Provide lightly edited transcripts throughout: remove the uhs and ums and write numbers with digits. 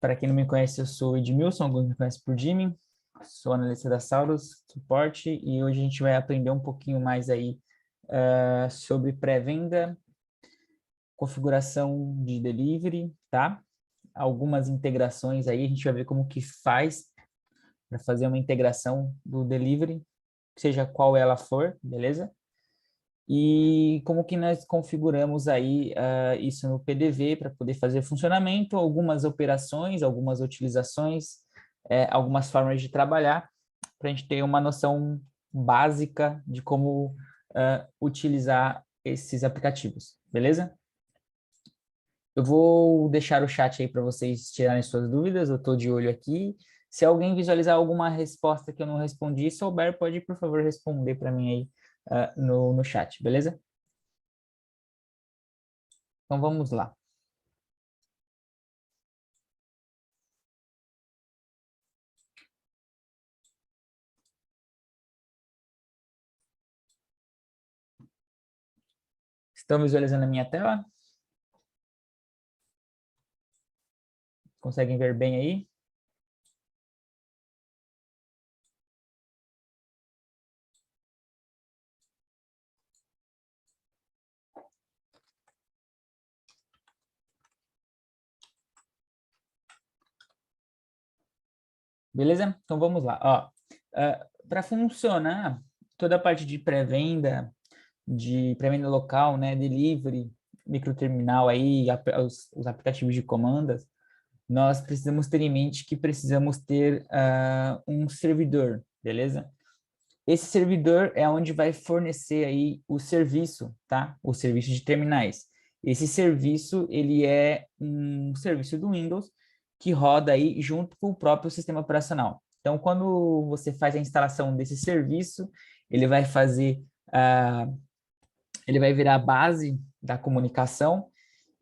Para quem não me conhece, eu sou o Edmilson, alguns me conhecem por Jimmy, sou analista da Saurus, suporte, e hoje a gente vai aprender um pouquinho mais aí sobre pré-venda, configuração de delivery, tá? Algumas integrações aí, a gente vai ver como que faz para fazer uma integração do delivery, seja qual ela for, beleza? E como que nós configuramos aí isso no PDV para poder fazer funcionamento, algumas operações, algumas utilizações, algumas formas de trabalhar, para a gente ter uma noção básica de como utilizar esses aplicativos, beleza? Eu vou deixar o chat aí para vocês tirarem suas dúvidas, eu estou de olho aqui. Se alguém visualizar alguma resposta que eu não respondi, souber, pode, por favor, responder para mim aí no chat, beleza? Então, vamos lá. Estão visualizando a minha tela? Conseguem ver bem aí? Beleza? Então, vamos lá. Para funcionar, toda a parte de pré-venda local, né, delivery, microterminal aí, os aplicativos de comandas, nós precisamos ter em mente que precisamos ter um servidor, beleza? Esse servidor é onde vai fornecer aí o serviço, tá? O serviço de terminais. Esse serviço, ele é um serviço do Windows que roda aí junto com o próprio sistema operacional. Então, quando você faz a instalação desse serviço, ele vai fazer, ele vai virar a base da comunicação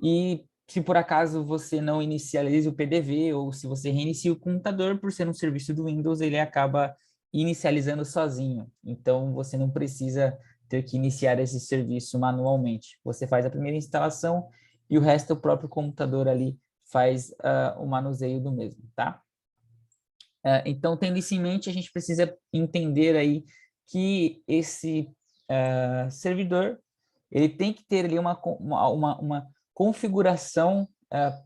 e se por acaso você não inicializa o PDV ou se você reinicia o computador, por ser um serviço do Windows, ele acaba inicializando sozinho. Então, você não precisa ter que iniciar esse serviço manualmente. Você faz a primeira instalação e o resto o próprio computador ali faz o manuseio do mesmo, tá? Então, tendo isso em mente, a gente precisa entender aí que esse servidor, ele tem que ter ali uma configuração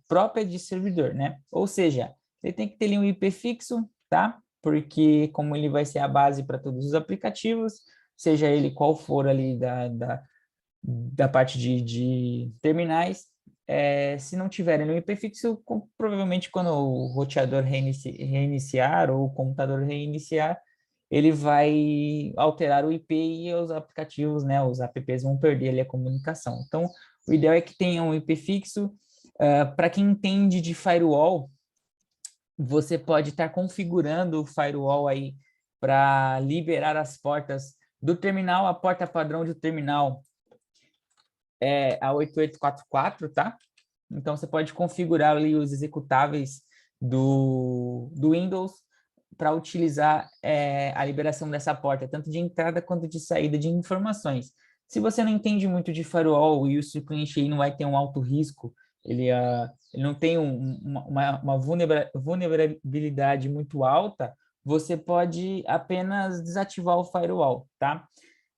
própria de servidor, né? Ou seja, ele tem que ter ali um IP fixo, tá? Porque como ele vai ser a base para todos os aplicativos, seja ele qual for ali da parte de terminais, se não tiverem no IP fixo, provavelmente quando o roteador reiniciar ou o computador reiniciar, ele vai alterar o IP e os aplicativos, né, os apps vão perder ali a comunicação. Então, o ideal é que tenha um IP fixo. Para quem entende de firewall, você pode estar configurando o firewall aí para liberar as portas do terminal. A porta padrão do terminal é a 8844, tá? Então, você pode configurar ali os executáveis do Windows para utilizar a liberação dessa porta, tanto de entrada quanto de saída de informações. Se você não entende muito de firewall e o seu cliente aí não vai ter um alto risco, ele não tem uma vulnerabilidade muito alta, você pode apenas desativar o firewall, tá?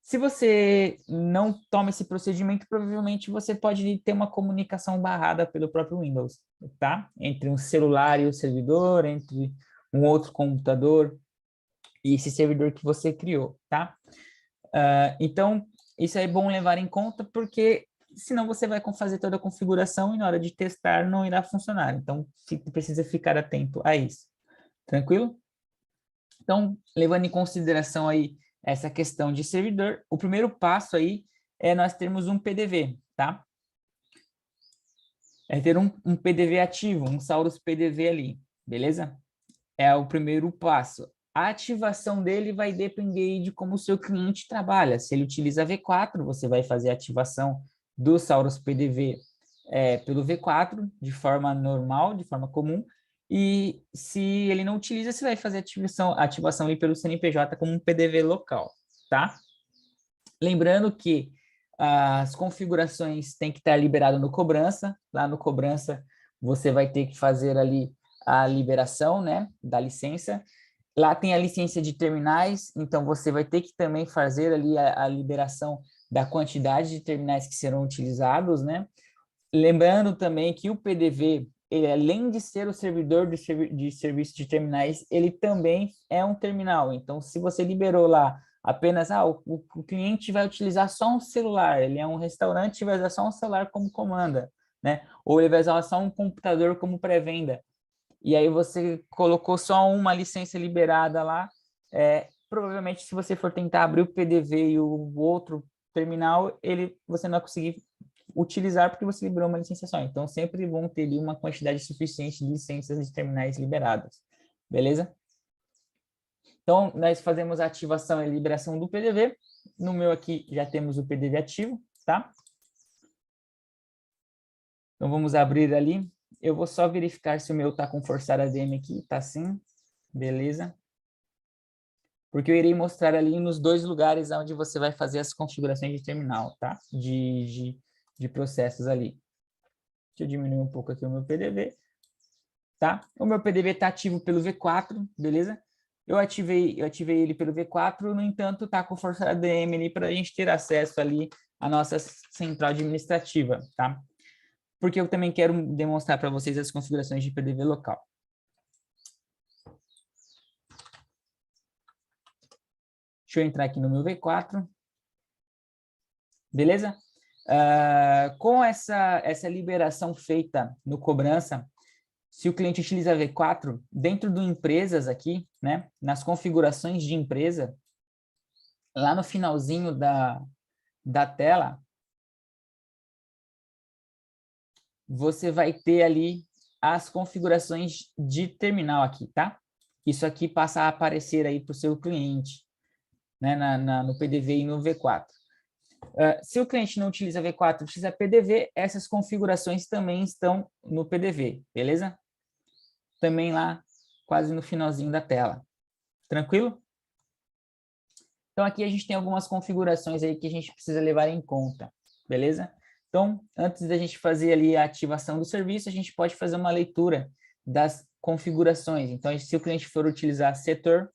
Se você não toma esse procedimento, provavelmente você pode ter uma comunicação barrada pelo próprio Windows, tá? Entre um celular e o servidor, entre um outro computador e esse servidor que você criou, tá? Então, isso é bom levar em conta, porque senão você vai fazer toda a configuração e na hora de testar não irá funcionar. Então, precisa ficar atento a isso. Tranquilo? Então, levando em consideração aí essa questão de servidor, o primeiro passo aí é nós termos um PDV, tá? É ter um PDV ativo, um Saurus PDV ali, beleza? É o primeiro passo. A ativação dele vai depender de como o seu cliente trabalha. Se ele utiliza V4, você vai fazer a ativação do Saurus PDV pelo V4, de forma normal, de forma comum. E se ele não utiliza, você vai fazer a ativação ali pelo CNPJ como um PDV local, tá? Lembrando que as configurações têm que estar liberado no cobrança. Lá no cobrança, você vai ter que fazer ali a liberação, né, da licença. Lá tem a licença de terminais, então você vai ter que também fazer ali a liberação da quantidade de terminais que serão utilizados, né? Lembrando também que o PDV, ele, além de ser o servidor de serviço de terminais, ele também é um terminal. Então, se você liberou lá apenas, o cliente vai utilizar só um celular, ele é um restaurante e vai usar só um celular como comanda, né? Ou ele vai usar só um computador como pré-venda. E aí você colocou só uma licença liberada lá, provavelmente se você for tentar abrir o PDV e o outro terminal, você não vai conseguir utilizar porque você liberou uma licença só. Então, sempre vão ter ali uma quantidade suficiente de licenças de terminais liberadas. Beleza? Então, nós fazemos a ativação e liberação do PDV. No meu aqui, já temos o PDV ativo, tá? Então, vamos abrir ali. Eu vou só verificar se o meu está com forçar ADM aqui. Tá sim. Beleza. Porque eu irei mostrar ali nos dois lugares onde você vai fazer as configurações de terminal, tá? De processos ali. Deixa eu diminuir um pouco aqui o meu PDV, tá? O meu PDV está ativo pelo V4, beleza? Eu ativei ele pelo V4, no entanto, tá com força ADM ali para a gente ter acesso ali à nossa central administrativa, tá? Porque eu também quero demonstrar para vocês as configurações de PDV local. Deixa eu entrar aqui no meu V4. Beleza? Com essa liberação feita no cobrança, se o cliente utiliza V4, dentro do empresas aqui, né, nas configurações de empresa, lá no finalzinho da tela, você vai ter ali as configurações de terminal aqui, tá? Isso aqui passa a aparecer aí para o seu cliente, né, no PDV e no V4. Se o cliente não utiliza V4, utiliza PDV, essas configurações também estão no PDV, beleza? Também lá, quase no finalzinho da tela. Tranquilo? Então, aqui a gente tem algumas configurações aí que a gente precisa levar em conta, beleza? Então, antes da gente fazer ali a ativação do serviço, a gente pode fazer uma leitura das configurações. Então, se o cliente for utilizar setor,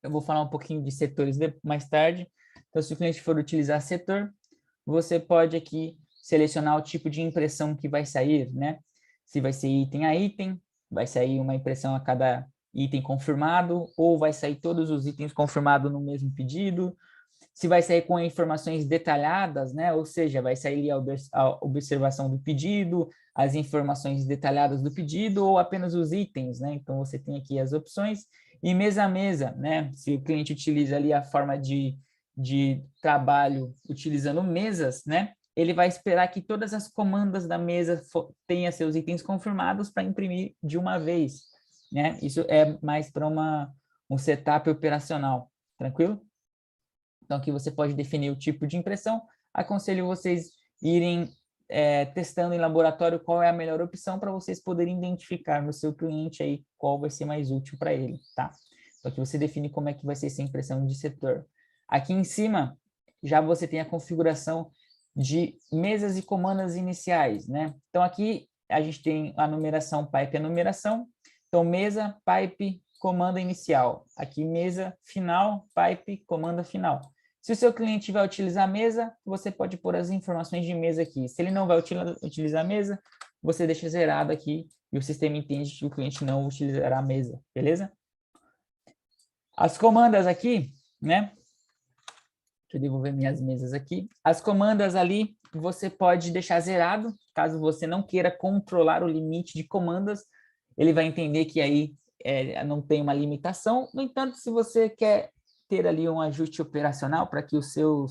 eu vou falar um pouquinho de setores mais tarde. Então, se o cliente for utilizar setor, você pode aqui selecionar o tipo de impressão que vai sair, né? Se vai ser item a item, vai sair uma impressão a cada item confirmado, ou vai sair todos os itens confirmados no mesmo pedido. Se vai sair com informações detalhadas, né? Ou seja, vai sair a observação do pedido, as informações detalhadas do pedido, ou apenas os itens, né? Então, você tem aqui as opções. E mesa a mesa, né? Se o cliente utiliza ali a forma de trabalho utilizando mesas, né? Ele vai esperar que todas as comandas da mesa tenham seus itens confirmados para imprimir de uma vez, né? Isso é mais para um setup operacional, tranquilo? Então, aqui você pode definir o tipo de impressão. Aconselho vocês irem testando em laboratório qual é a melhor opção para vocês poderem identificar no seu cliente aí qual vai ser mais útil para ele, tá? Então, aqui você define como é que vai ser essa impressão de setor. Aqui em cima, já você tem a configuração de mesas e comandas iniciais, né? Então, aqui a gente tem a numeração pipe e a numeração. Então, mesa, pipe, comanda inicial. Aqui, mesa final, pipe, comanda final. Se o seu cliente vai utilizar a mesa, você pode pôr as informações de mesa aqui. Se ele não vai utilizar a mesa, você deixa zerado aqui e o sistema entende que o cliente não utilizará a mesa, beleza? As comandas aqui, né? Deixa eu devolver minhas mesas aqui. As comandas ali, você pode deixar zerado, caso você não queira controlar o limite de comandas, ele vai entender que aí não tem uma limitação. No entanto, se você quer ter ali um ajuste operacional para que o seu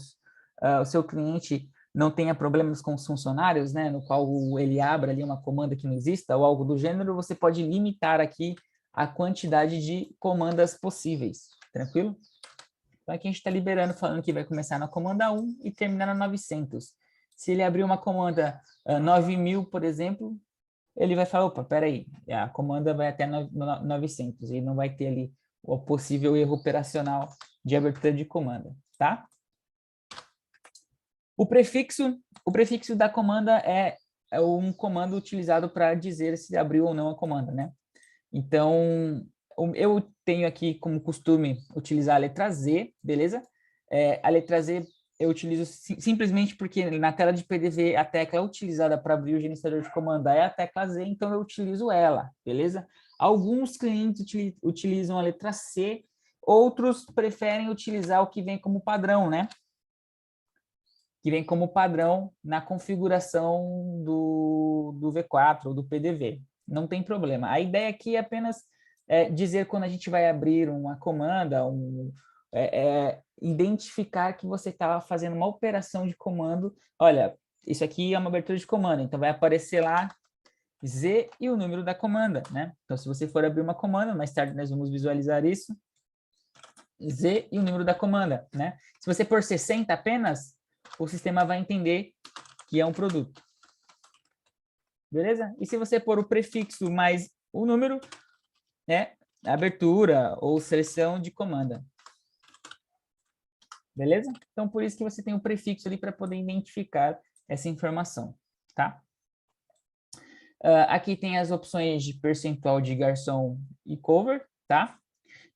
cliente não tenha problemas com os funcionários, né, no qual ele abra ali uma comanda que não exista ou algo do gênero, você pode limitar aqui a quantidade de comandas possíveis, tranquilo? Então, aqui a gente está liberando, falando que vai começar na comanda 1 e terminar na 900. Se ele abrir uma comanda 9000, por exemplo, ele vai falar, opa, peraí, a comanda vai até 900 e não vai ter ali o possível erro operacional de abertura de comanda, tá? O prefixo da comanda é um comando utilizado para dizer se abriu ou não a comanda, né? Então, eu tenho aqui como costume utilizar a letra Z, beleza? A letra Z eu utilizo simplesmente porque na tela de PDV a tecla utilizada para abrir o gerenciador de comando é a tecla Z, então eu utilizo ela, beleza? Alguns clientes utilizam a letra C, outros preferem utilizar o que vem como padrão, né? Que vem como padrão na configuração do V4 ou do PDV. Não tem problema. A ideia aqui é apenas dizer quando a gente vai abrir uma comanda, identificar que você estava fazendo uma operação de comando. Olha, isso aqui é uma abertura de comando, então vai aparecer lá Z e o número da comanda, né? Então, se você for abrir uma comanda, mais tarde nós vamos visualizar isso, Z e o número da comanda, né? Se você pôr 60 apenas, o sistema vai entender que é um produto. Beleza? E se você pôr o prefixo mais o número, né? Abertura ou seleção de comanda. Beleza? Então, por isso que você tem o prefixo ali para poder identificar essa informação, tá? Aqui tem as opções de percentual de garçom e cover, tá?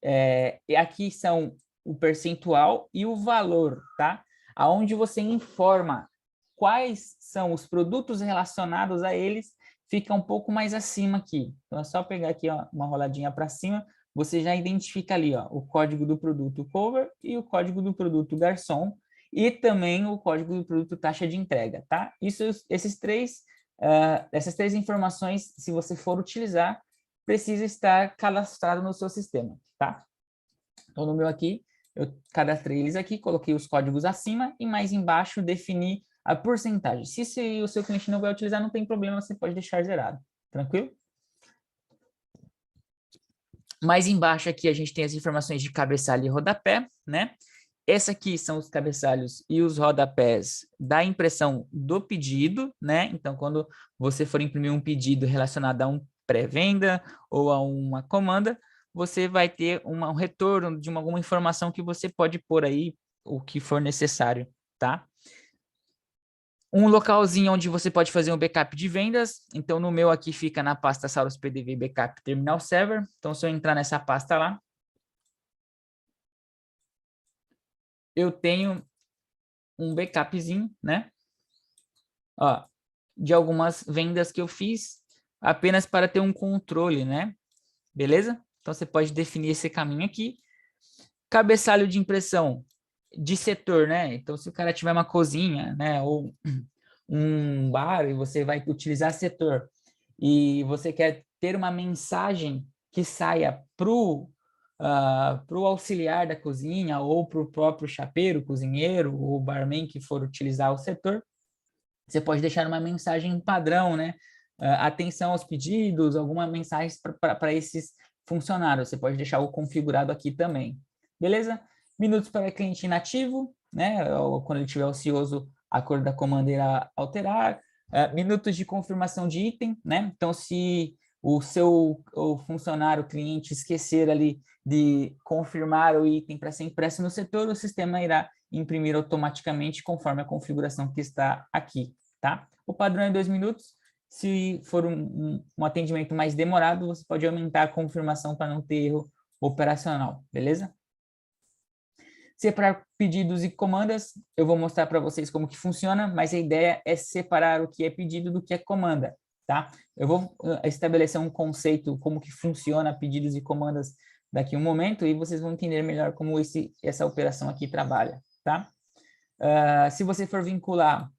E aqui são o percentual e o valor, tá? Aonde você informa quais são os produtos relacionados a eles, fica um pouco mais acima aqui. Então, é só pegar aqui ó, uma roladinha para cima, você já identifica ali ó, o código do produto cover e o código do produto garçom, e também o código do produto taxa de entrega, tá? Essas três informações, se você for utilizar, precisa estar cadastrado no seu sistema, tá? Então, no meu aqui, eu cadastrei eles aqui, coloquei os códigos acima e mais embaixo defini a porcentagem. Se o seu cliente não vai utilizar, não tem problema, você pode deixar zerado. Tranquilo? Mais embaixo aqui a gente tem as informações de cabeçalho e rodapé, né? Esse aqui são os cabeçalhos e os rodapés da impressão do pedido, né? Então, quando você for imprimir um pedido relacionado a um pré-venda ou a uma comanda, você vai ter um retorno de alguma informação que você pode pôr aí, o que for necessário, tá? Um localzinho onde você pode fazer um backup de vendas. Então, no meu aqui fica na pasta Saurus PDV Backup Terminal Server. Então, se eu entrar nessa pasta lá, eu tenho um backupzinho, né? Ó, de algumas vendas que eu fiz, apenas para ter um controle, né? Beleza? Então, você pode definir esse caminho aqui. Cabeçalho de impressão de setor, né? Então, se o cara tiver uma cozinha, né? Ou um bar e você vai utilizar setor e você quer ter uma mensagem que saia pro auxiliar da cozinha ou para o próprio chapeiro, cozinheiro ou barman que for utilizar o setor, você pode deixar uma mensagem padrão, né? Atenção aos pedidos, alguma mensagem para esses funcionários. Você pode deixar o configurado aqui também. Beleza? Minutos para cliente inativo, né? Ou quando ele estiver ocioso, a cor da comanda irá alterar. Minutos de confirmação de item, né? Então, se o funcionário, o cliente, esquecer ali de confirmar o item para ser impresso no setor, o sistema irá imprimir automaticamente conforme a configuração que está aqui, tá? O padrão é 2 minutos. Se for um atendimento mais demorado, você pode aumentar a confirmação para não ter erro operacional, beleza? Separar pedidos e comandas, eu vou mostrar para vocês como que funciona, mas a ideia é separar o que é pedido do que é comanda, tá? Eu vou estabelecer um conceito, como que funciona pedidos e comandas daqui a um momento, e vocês vão entender melhor como essa operação aqui trabalha, tá? Se você for vincular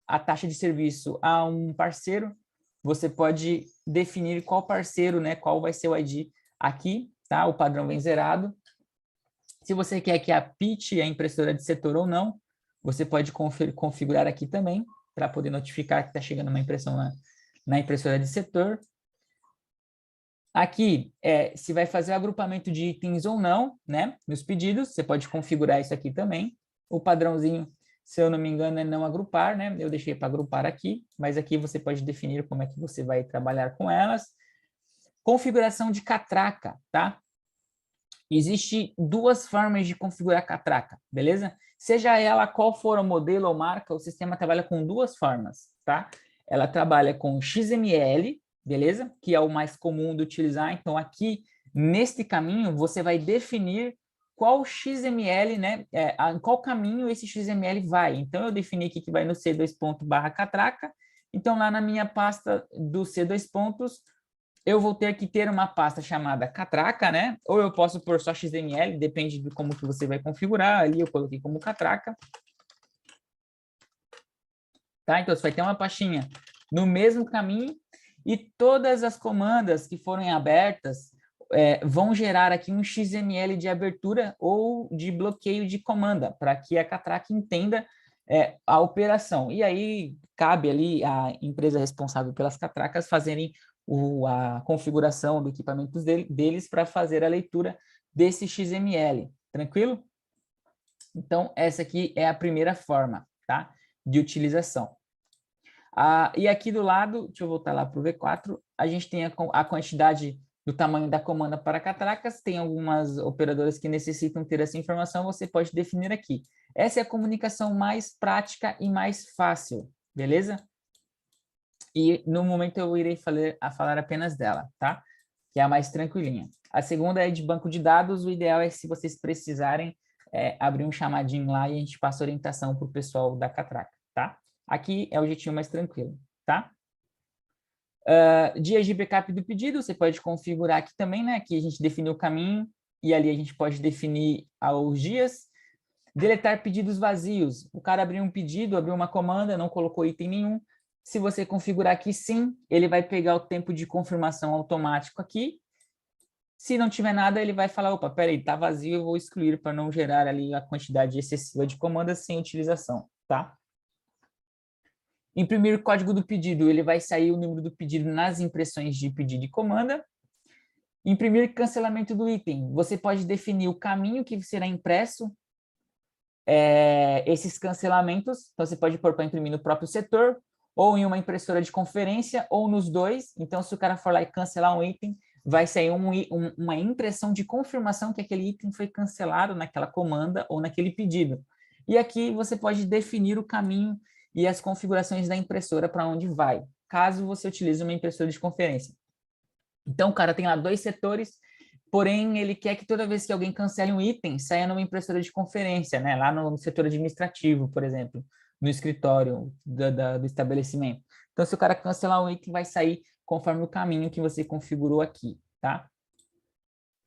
a taxa de serviço a um parceiro, você pode definir qual parceiro, né, qual vai ser o ID aqui, tá? O padrão vem zerado. Se você quer que apite a impressora de setor ou não, você pode configurar aqui também, para poder notificar que está chegando uma impressão na impressora de setor. Aqui, se vai fazer o agrupamento de itens ou não, né, nos pedidos, você pode configurar isso aqui também. O padrãozinho, se eu não me engano, é não agrupar, né? Eu deixei para agrupar aqui, mas aqui você pode definir como é que você vai trabalhar com elas. Configuração de catraca, tá? Existe duas formas de configurar catraca, beleza? Seja ela qual for o modelo ou marca, o sistema trabalha com duas formas, tá? Ela trabalha com XML, beleza? Que é o mais comum de utilizar. Então, aqui, neste caminho, você vai definir qual XML, né? Em qual caminho esse XML vai. Então, eu defini aqui que vai no C2.barra-catraca. Então, lá na minha pasta do C2 pontos, eu vou ter que ter uma pasta chamada catraca, né? Ou eu posso pôr só XML, depende de como que você vai configurar. Ali eu coloquei como catraca. Tá? Então, você vai ter uma pastinha no mesmo caminho e todas as comandas que forem abertas vão gerar aqui um XML de abertura ou de bloqueio de comanda, para que a catraca entenda a operação. E aí, cabe ali a empresa responsável pelas catracas fazerem a configuração do equipamento deles para fazer a leitura desse XML. Tranquilo? Então, essa aqui é a primeira forma, tá? De utilização. E aqui do lado, deixa eu voltar lá para o V4, a gente tem a quantidade do tamanho da comanda para catracas, tem algumas operadoras que necessitam ter essa informação, você pode definir aqui. Essa é a comunicação mais prática e mais fácil, beleza? E no momento eu irei falar apenas dela, tá? Que é a mais tranquilinha. A segunda é de banco de dados, o ideal é se vocês precisarem abrir um chamadinho lá e a gente passa orientação para o pessoal da catraca, tá? Aqui é o jeitinho mais tranquilo, tá? Dias de backup do pedido, você pode configurar aqui também, né? Aqui a gente definiu o caminho e ali a gente pode definir os dias. Deletar pedidos vazios. O cara abriu um pedido, abriu uma comanda, não colocou item nenhum. Se você configurar aqui sim, ele vai pegar o tempo de confirmação automático aqui. Se não tiver nada, ele vai falar, opa, peraí, tá vazio, eu vou excluir para não gerar ali a quantidade excessiva de comandas sem utilização, tá? Imprimir o código do pedido, ele vai sair o número do pedido nas impressões de pedido e comanda. Imprimir cancelamento do item, você pode definir o caminho que será impresso esses cancelamentos, então você pode pôr para imprimir no próprio setor, ou em uma impressora de conferência, ou nos dois. Então, se o cara for lá e cancelar um item, vai sair uma impressão de confirmação que aquele item foi cancelado naquela comanda ou naquele pedido. E aqui você pode definir o caminho e as configurações da impressora para onde vai, caso você utilize uma impressora de conferência. Então, o cara tem lá 2 setores, porém, ele quer que toda vez que alguém cancele um item, saia numa impressora de conferência, né? Lá no setor administrativo, por exemplo, no escritório do estabelecimento. Então, se o cara cancelar um item, vai sair conforme o caminho que você configurou aqui, tá?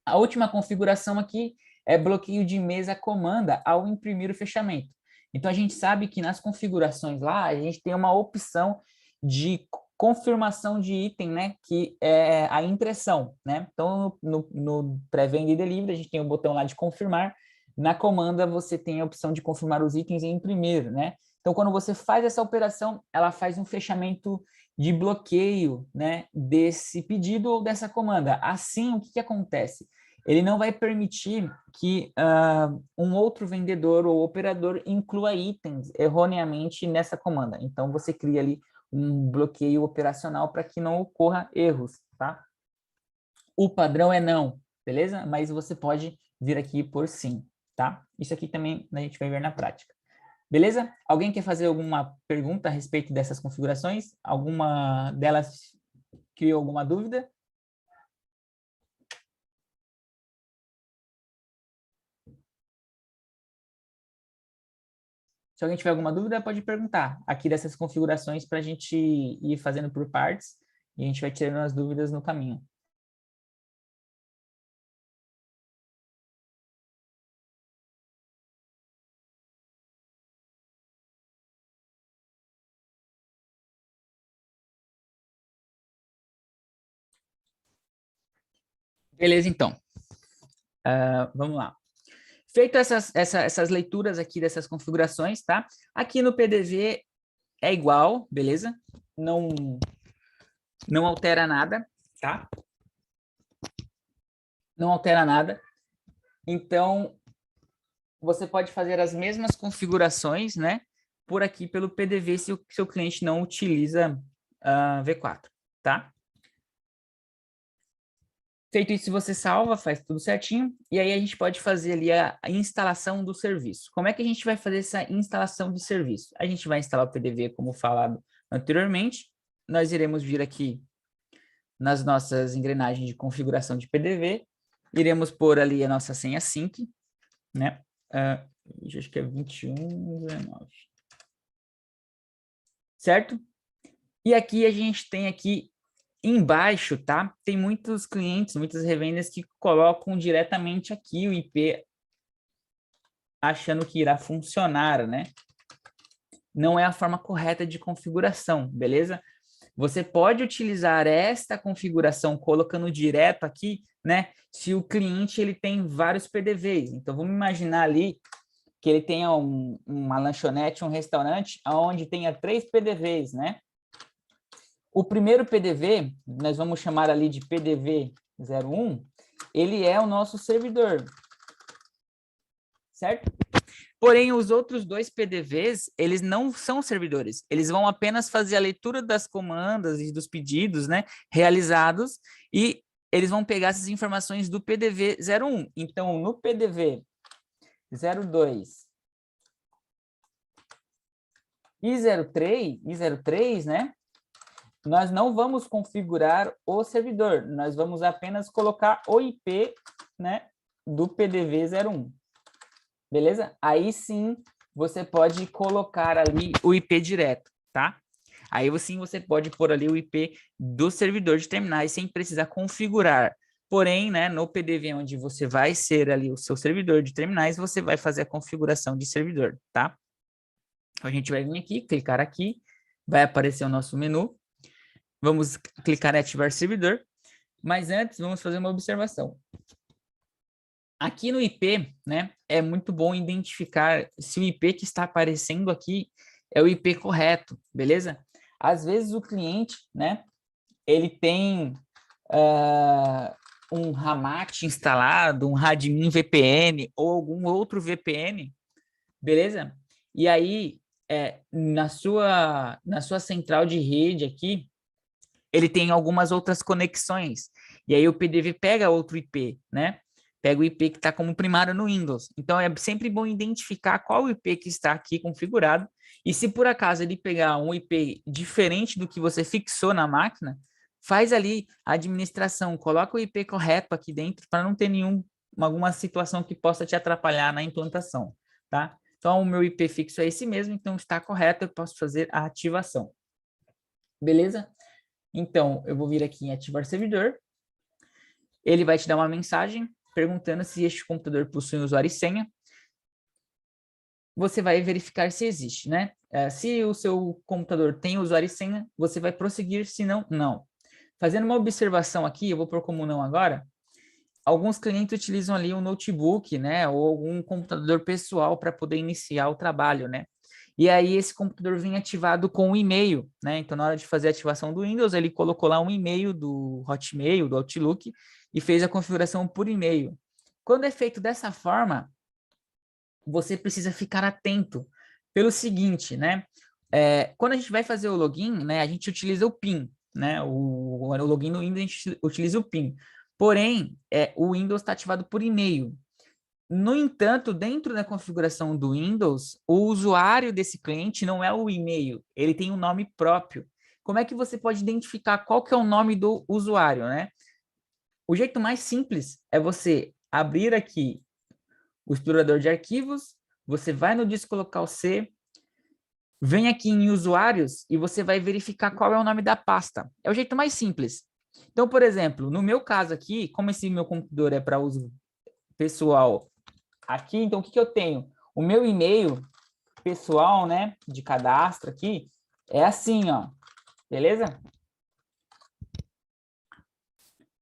A última configuração aqui é bloqueio de mesa comanda ao imprimir o fechamento. Então, a gente sabe que nas configurações lá, a gente tem uma opção de confirmação de item, né, que é a impressão, né? Então, no pré-venda e delivery, a gente tem o botão lá de confirmar. Na comanda, você tem a opção de confirmar os itens e imprimir, né? Então, quando você faz essa operação, ela faz um fechamento de bloqueio, né, desse pedido ou dessa comanda. Assim, o que acontece? Ele não vai permitir que um outro vendedor ou operador inclua itens erroneamente nessa comanda. Então, você cria ali um bloqueio operacional para que não ocorra erros, tá? O padrão é não, beleza? Mas você pode vir aqui por sim, tá? Isso aqui também a gente vai ver na prática. Beleza? Alguém quer fazer alguma pergunta a respeito dessas configurações? Alguma delas criou alguma dúvida? Se alguém tiver alguma dúvida, pode perguntar aqui dessas configurações para a gente ir fazendo por partes e a gente vai tirando as dúvidas no caminho. Beleza, então. Vamos lá. Feito essas leituras aqui dessas configurações, tá? Aqui no PDV é igual, beleza? Não altera nada, tá? Não altera nada. Então, você pode fazer as mesmas configurações, né? Por aqui pelo PDV se o seu cliente não utiliza V4, tá? Feito isso, você salva, faz tudo certinho, e aí a gente pode fazer ali a instalação do serviço. Como é que a gente vai fazer essa instalação de serviço? A gente vai instalar o PDV como falado anteriormente, nós iremos vir aqui nas nossas engrenagens de configuração de PDV, iremos pôr ali a nossa senha sync, né? Acho que é 2119. Certo? E aqui a gente tem aqui embaixo, tá? Tem muitos clientes, muitas revendas que colocam diretamente aqui o IP achando que irá funcionar, né? Não é a forma correta de configuração, beleza? Você pode utilizar esta configuração colocando direto aqui, né? Se o cliente ele tem vários PDVs. Então, vamos imaginar ali que ele tenha uma lanchonete, um restaurante, onde tenha 3 PDVs, né? O primeiro PDV, nós vamos chamar ali de PDV 01, ele é o nosso servidor, certo? Porém, os outros 2 PDVs, eles não são servidores. Eles vão apenas fazer a leitura das comandas e dos pedidos, né, realizados, e eles vão pegar essas informações do PDV 01. Então, no PDV 02 e 03, né, nós não vamos configurar o servidor, nós vamos apenas colocar o IP, né, do PDV 01. Beleza? Aí sim, você pode colocar ali o IP direto, tá? Aí sim você pode pôr ali o IP do servidor de terminais sem precisar configurar. Porém, né, no PDV onde você vai ser ali o seu servidor de terminais, você vai fazer a configuração de servidor, tá? Então, a gente vai vir aqui, clicar aqui, vai aparecer o nosso menu. Vamos clicar em ativar servidor. Mas antes, vamos fazer uma observação. Aqui no IP, né, é muito bom identificar se o IP que está aparecendo aqui é o IP correto, beleza? Às vezes o cliente, né, ele tem um Ramat instalado, um Radmin VPN ou algum outro VPN, beleza? E aí, na sua central de rede aqui, ele tem algumas outras conexões. E aí o PDV pega outro IP, né? Pega o IP que está como primário no Windows. Então, é sempre bom identificar qual IP que está aqui configurado. E se por acaso ele pegar um IP diferente do que você fixou na máquina, faz ali a administração, coloca o IP correto aqui dentro para não ter alguma situação que possa te atrapalhar na implantação, tá? Então, o meu IP fixo é esse mesmo, então está correto, eu posso fazer a ativação. Beleza? Então, eu vou vir aqui em ativar servidor. Ele vai te dar uma mensagem perguntando se este computador possui usuário e senha. Você vai verificar se existe, né? Se o seu computador tem usuário e senha, você vai prosseguir, se não, não. Fazendo uma observação aqui, eu vou pôr como não agora, alguns clientes utilizam ali um notebook, né? Ou algum computador pessoal para poder iniciar o trabalho, né? E aí esse computador vem ativado com um e-mail, né? Então, na hora de fazer a ativação do Windows, ele colocou lá um e-mail do Hotmail, do Outlook, e fez a configuração por e-mail. Quando é feito dessa forma, você precisa ficar atento pelo seguinte, né? Quando a gente vai fazer o login, né? A gente utiliza o PIN, né? O login no Windows, a gente utiliza o PIN. Porém, o Windows está ativado por e-mail. No entanto, dentro da configuração do Windows, o usuário desse cliente não é o e-mail, ele tem um nome próprio. Como é que você pode identificar qual que é o nome do usuário, né? O jeito mais simples é você abrir aqui o explorador de arquivos, você vai no disco local C, vem aqui em usuários e você vai verificar qual é o nome da pasta. É o jeito mais simples. Então, por exemplo, no meu caso aqui, como esse meu computador é para uso pessoal aqui, então o que eu tenho? O meu e-mail pessoal, né, de cadastro aqui, é assim, ó, beleza?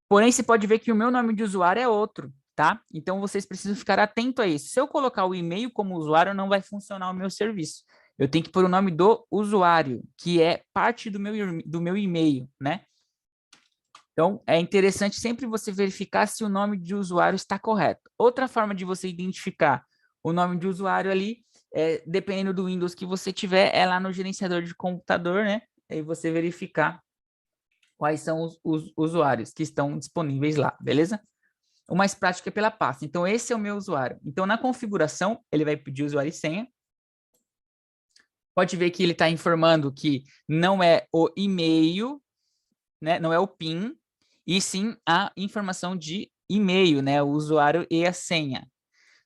Porém, você pode ver que o meu nome de usuário é outro, tá? Então, vocês precisam ficar atento a isso. Se eu colocar o e-mail como usuário, não vai funcionar o meu serviço. Eu tenho que pôr o nome do usuário, que é parte do meu e-mail, né? Então, é interessante sempre você verificar se o nome de usuário está correto. Outra forma de você identificar o nome de usuário ali, dependendo do Windows que você tiver, é lá no gerenciador de computador, né? Aí você verificar quais são os usuários que estão disponíveis lá, beleza? O mais prático é pela pasta. Então, esse é o meu usuário. Então, na configuração, ele vai pedir usuário e senha. Pode ver que ele está informando que não é o e-mail, né? Não é o PIN, e sim a informação de e-mail, né? O usuário e a senha.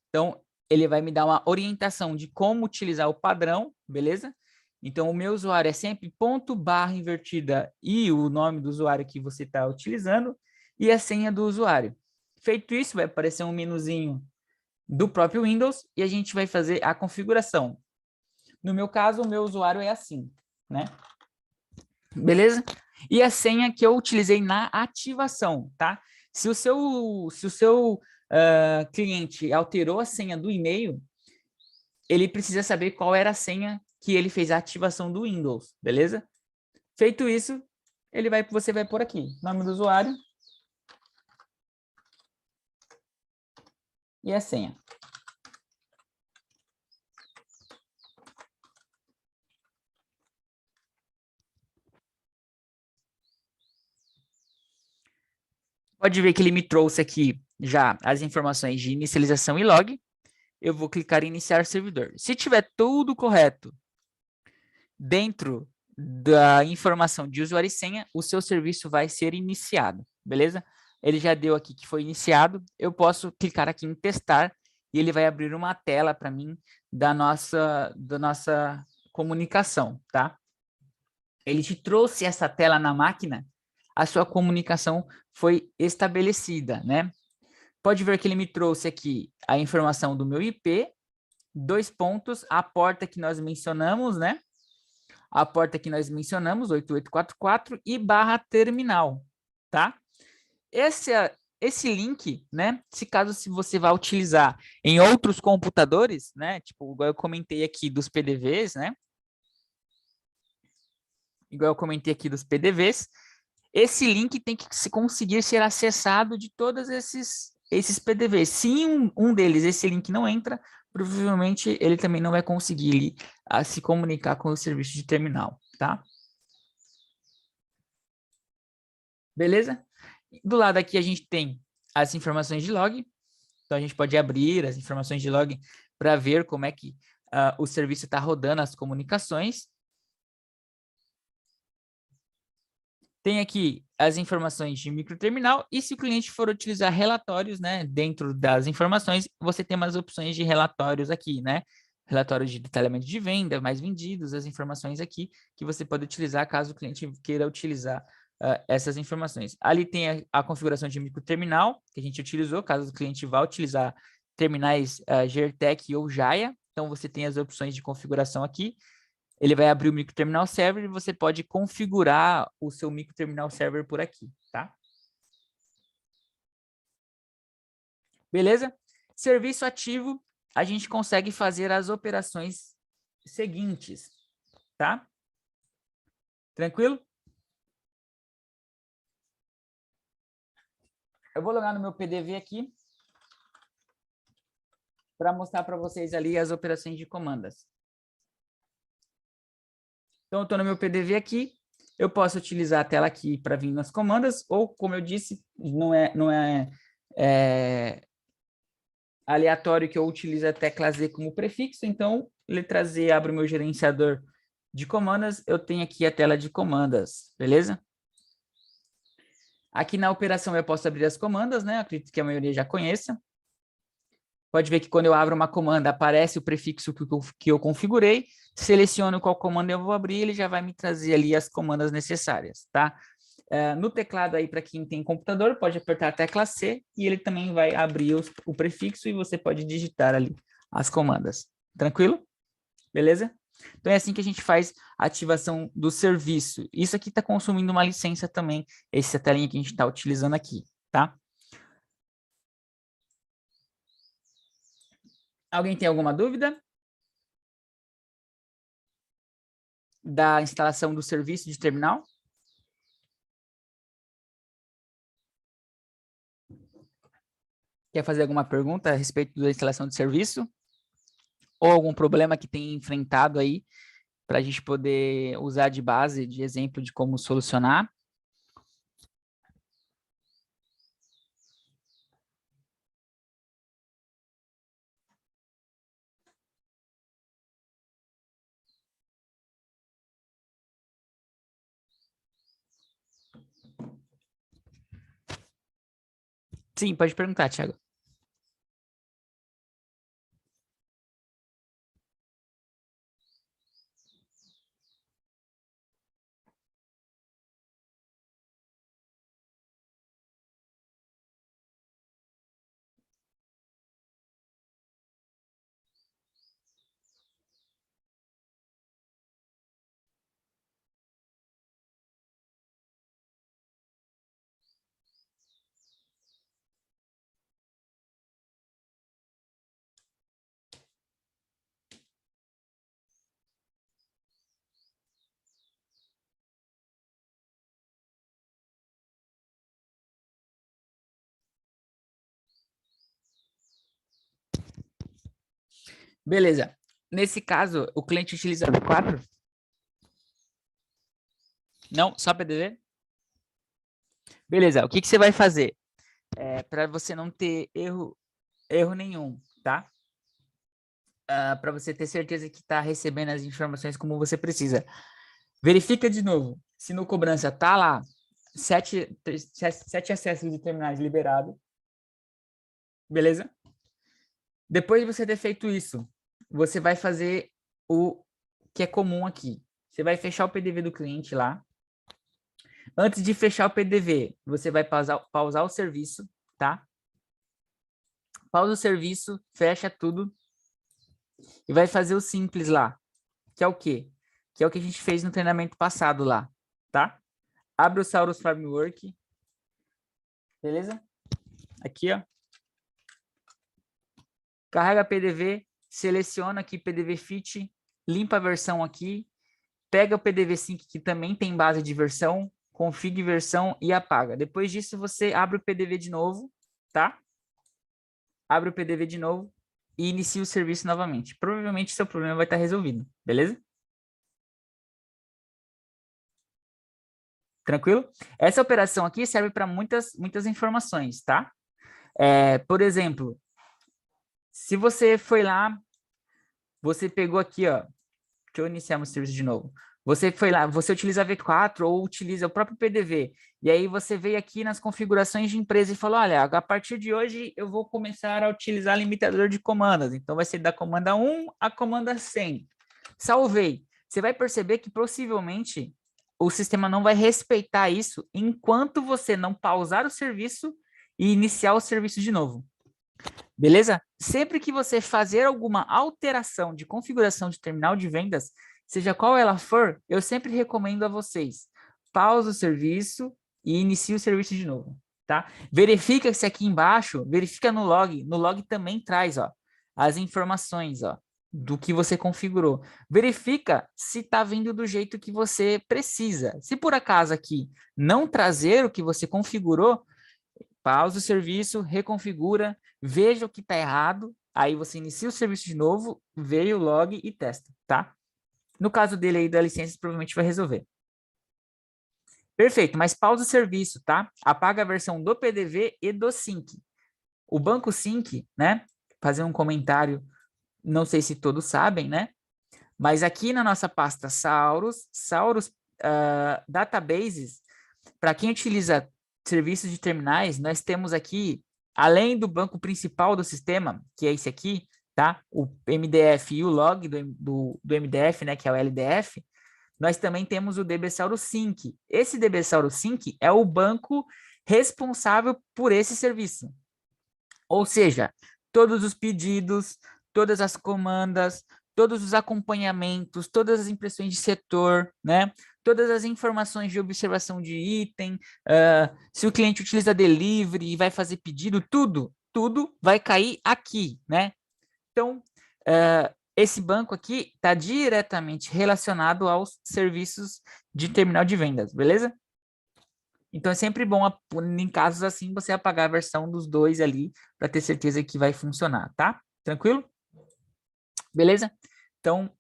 Então, ele vai me dar uma orientação de como utilizar o padrão, beleza? Então, o meu usuário é sempre ponto barra invertida e o nome do usuário que você está utilizando e a senha do usuário. Feito isso, vai aparecer um menuzinho do próprio Windows e a gente vai fazer a configuração. No meu caso, o meu usuário é assim, né? Beleza? E a senha que eu utilizei na ativação, tá? Se o seu cliente alterou a senha do e-mail, ele precisa saber qual era a senha que ele fez a ativação do Windows, beleza? Feito isso, você vai por aqui, nome do usuário e a senha. Pode ver que ele me trouxe aqui já as informações de inicialização e log. Eu vou clicar em iniciar servidor. Se tiver tudo correto dentro da informação de usuário e senha, o seu serviço vai ser iniciado, beleza? Ele já deu aqui que foi iniciado. Eu posso clicar aqui em testar e ele vai abrir uma tela para mim da nossa comunicação, tá? Ele te trouxe essa tela na máquina, a sua comunicação foi estabelecida, né? Pode ver que ele me trouxe aqui a informação do meu IP, 2 pontos, a porta que nós mencionamos, né? A porta que nós mencionamos, 8844, e barra terminal, tá? Esse link, né? Se você vai utilizar em outros computadores, né? Tipo, igual eu comentei aqui dos PDVs, né? Igual eu comentei aqui dos PDVs, esse link tem que se conseguir ser acessado de todos esses PDVs. Se um deles, esse link não entra, provavelmente ele também não vai conseguir se comunicar com o serviço de terminal, tá? Beleza? Do lado aqui a gente tem as informações de log. Então a gente pode abrir as informações de log para ver como é que o serviço está rodando as comunicações. Tem aqui as informações de microterminal e se o cliente for utilizar relatórios, né, dentro das informações, você tem umas opções de relatórios aqui, né? Relatório de detalhamento de venda, mais vendidos, as informações aqui que você pode utilizar caso o cliente queira utilizar essas informações. Ali tem a configuração de microterminal que a gente utilizou, caso o cliente vá utilizar terminais Gertec ou Jaya. Então, você tem as opções de configuração aqui. Ele vai abrir o microterminal server e você pode configurar o seu microterminal server por aqui, tá? Beleza? Serviço ativo, a gente consegue fazer as operações seguintes, tá? Tranquilo? Eu vou logar no meu PDV aqui para mostrar para vocês ali as operações de comandas. Então, eu estou no meu PDV aqui, eu posso utilizar a tela aqui para vir nas comandas, ou, como eu disse, não é aleatório que eu utilizo a tecla Z como prefixo, então, letra Z abre o meu gerenciador de comandas, eu tenho aqui a tela de comandas, beleza? Aqui na operação eu posso abrir as comandas, né? Eu acredito que a maioria já conheça. Pode ver que quando eu abro uma comanda, aparece o prefixo que eu configurei, seleciono qual comanda eu vou abrir, ele já vai me trazer ali as comandas necessárias, tá? No teclado aí, para quem tem computador, pode apertar a tecla C e ele também vai abrir o prefixo e você pode digitar ali as comandas. Tranquilo? Beleza? Então é assim que a gente faz a ativação do serviço. Isso aqui está consumindo uma licença também, essa telinha que a gente está utilizando aqui, tá? Alguém tem alguma dúvida? Da instalação do serviço de terminal? Quer fazer alguma pergunta a respeito da instalação de serviço? Ou algum problema que tenha enfrentado aí para a gente poder usar de base, de exemplo de como solucionar? Sim, pode perguntar, Thiago. Beleza. Nesse caso, o cliente utiliza V4? Não, só PDV? Beleza, o que que você vai fazer? Para você não ter erro nenhum, tá? Para você ter certeza que está recebendo as informações como você precisa. Verifica de novo se no cobrança tá lá 7 acessos de terminais liberados, beleza? Depois de você ter feito isso, você vai fazer o que é comum aqui. Você vai fechar o PDV do cliente lá. Antes de fechar o PDV, você vai pausar o serviço, tá? Pausa o serviço, fecha tudo e vai fazer o simples lá, que é o quê? Que é o que a gente fez no treinamento passado lá, tá? Abre o Saurus Framework, beleza? Aqui, ó. Carrega PDV, seleciona aqui PDV Fit, limpa a versão aqui, pega o PDV Sync, que também tem base de versão, config versão e apaga. Depois disso, você abre o PDV de novo, tá? Abre o PDV de novo e inicia o serviço novamente. Provavelmente seu problema vai estar resolvido, beleza? Tranquilo? Essa operação aqui serve para muitas informações, tá? Por exemplo, se você foi lá, você pegou aqui, ó. Deixa eu iniciar meu serviço de novo. Você foi lá, você utiliza V4 ou utiliza o próprio PDV. E aí você veio aqui nas configurações de empresa e falou, olha, a partir de hoje eu vou começar a utilizar limitador de comandas. Então vai ser da comanda 1 à comanda 100. Salvei. Você vai perceber que possivelmente o sistema não vai respeitar isso enquanto você não pausar o serviço e iniciar o serviço de novo. Beleza? Sempre que você fazer alguma alteração de configuração de terminal de vendas, seja qual ela for, eu sempre recomendo a vocês, pausa o serviço e inicie o serviço de novo, tá? Verifica se aqui embaixo, verifica no log também traz, ó, as informações, ó, do que você configurou. Verifica se está vindo do jeito que você precisa. Se por acaso aqui não trazer o que você configurou, pausa o serviço, reconfigura, veja o que está errado, aí você inicia o serviço de novo, vê o log e testa, tá? No caso dele aí da licença, provavelmente vai resolver. Perfeito, mas pausa o serviço, tá? Apaga a versão do PDV e do Sync. O banco Sync, né? Fazer um comentário, não sei se todos sabem, né? Mas aqui na nossa pasta Saurus Databases, para quem utiliza serviços de terminais, nós temos aqui, além do banco principal do sistema, que é esse aqui, tá? O MDF e o log do MDF, né? Que é o LDF, nós também temos o DB Saurus Sync. Esse DB Saurus Sync é o banco responsável por esse serviço. Ou seja, todos os pedidos, todas as comandas, todos os acompanhamentos, todas as impressões de setor, né? Todas as informações de observação de item, se o cliente utiliza delivery e vai fazer pedido, tudo vai cair aqui, né? Então, esse banco aqui está diretamente relacionado aos serviços de terminal de vendas, beleza? Então, é sempre bom, em casos assim, você apagar a versão dos dois ali, para ter certeza que vai funcionar, tá? Tranquilo? Beleza? Então,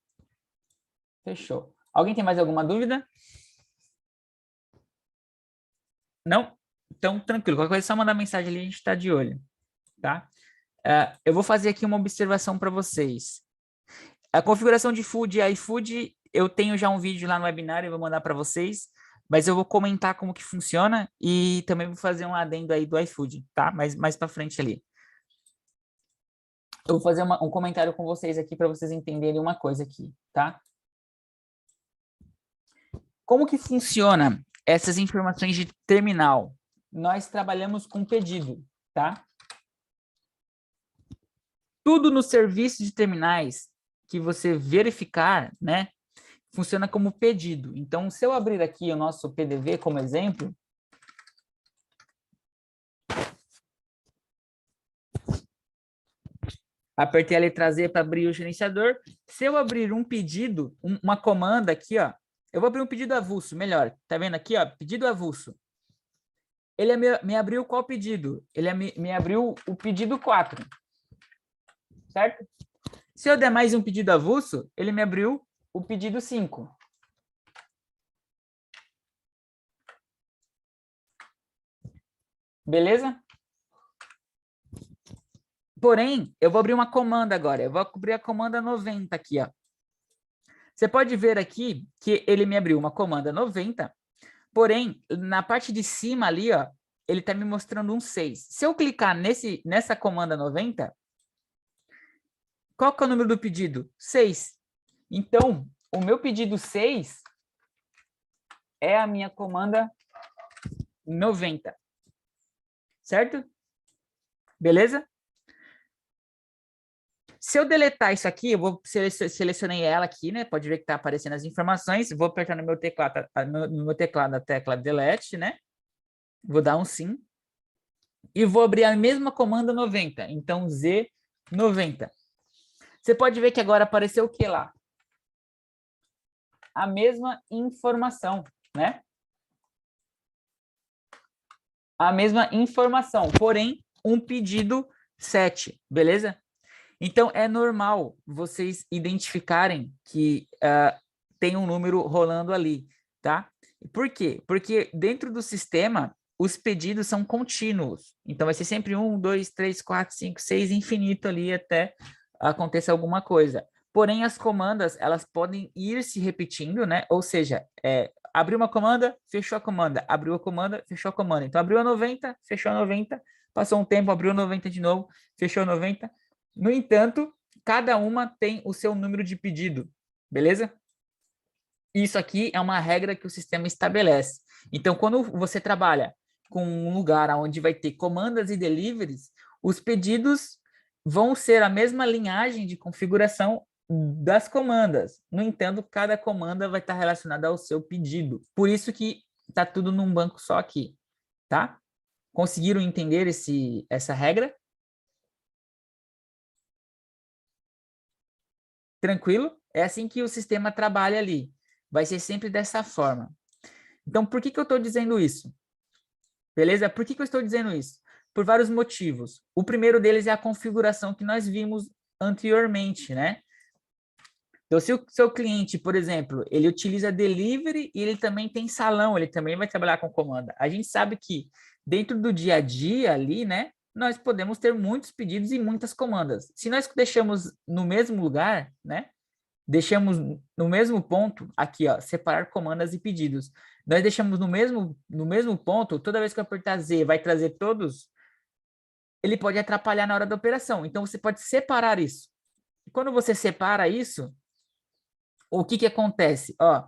fechou. Alguém tem mais alguma dúvida? Não? Então, tranquilo. Qualquer coisa é só mandar mensagem ali, a gente está de olho, tá? Eu vou fazer aqui uma observação para vocês. A configuração de food e iFood, eu tenho já um vídeo lá no webinar, eu vou mandar para vocês. mas eu vou comentar como que funciona e também vou fazer um adendo aí do iFood, tá? Mas mais para frente ali. Eu vou fazer um comentário com vocês aqui para vocês entenderem uma coisa aqui, tá? Como que funciona essas informações de terminal? Nós trabalhamos com pedido, tá? Tudo no serviço de terminais que você verificar, né, funciona como pedido. Então, se eu abrir aqui o nosso PDV como exemplo, apertei a letra Z para abrir o gerenciador. Se eu abrir um pedido, uma comanda aqui, ó, eu vou abrir um pedido avulso, melhor. Tá vendo aqui, ó, pedido avulso. Ele me abriu qual pedido? Ele me abriu o pedido 4, certo? Se eu der mais um pedido avulso, ele me abriu o pedido 5. Beleza? Porém, eu vou abrir uma comanda agora. Eu vou abrir a comanda 90 aqui, ó. Você pode ver aqui que ele me abriu uma comanda 90, porém, na parte de cima ali, ó, ele está me mostrando um 6. Se eu clicar nessa comanda 90, qual que é o número do pedido? 6. Então, o meu pedido 6 é a minha comanda 90. Certo? Beleza? Se eu deletar isso aqui, eu vou selecionei ela aqui, né? Pode ver que está aparecendo as informações. Vou apertar no meu teclado a tecla delete, né? Vou dar um sim. E vou abrir a mesma comanda 90. Então, Z90. Você pode ver que agora apareceu o que lá? A mesma informação, né? A mesma informação, porém, um pedido 7, beleza? Então, é normal vocês identificarem que tem um número rolando ali, tá? Por quê? Porque dentro do sistema, os pedidos são contínuos. Então, vai ser sempre 1, 2, 3, 4, 5, 6, infinito ali até aconteça alguma coisa. Porém, as comandas, elas podem ir se repetindo, né? Ou seja, abriu uma comanda, fechou a comanda. Abriu a comanda, fechou a comanda. Então, abriu a 90, fechou a 90. Passou um tempo, abriu a 90 de novo, fechou a 90. No entanto, cada uma tem o seu número de pedido, beleza? Isso aqui é uma regra que o sistema estabelece. Então, quando você trabalha com um lugar onde vai ter comandas e deliveries, os pedidos vão ser a mesma linhagem de configuração das comandas. No entanto, cada comanda vai estar relacionada ao seu pedido. Por isso que está tudo num banco só aqui, tá? Conseguiram entender essa regra? Tranquilo? É assim que o sistema trabalha ali. Vai ser sempre dessa forma. Então, por que eu estou dizendo isso? Beleza? Por que eu estou dizendo isso? Por vários motivos. O primeiro deles é a configuração que nós vimos anteriormente, né? Então, se o seu cliente, por exemplo, ele utiliza delivery e ele também tem salão, ele também vai trabalhar com comanda. A gente sabe que dentro do dia a dia ali, né, nós podemos ter muitos pedidos e muitas comandas. Se nós deixamos no mesmo lugar, né, deixamos no mesmo ponto, aqui, ó, separar comandas e pedidos. Nós deixamos no mesmo ponto, toda vez que eu apertar Z, vai trazer todos, ele pode atrapalhar na hora da operação. Então, você pode separar isso. E quando você separa isso, o que que acontece? Ó,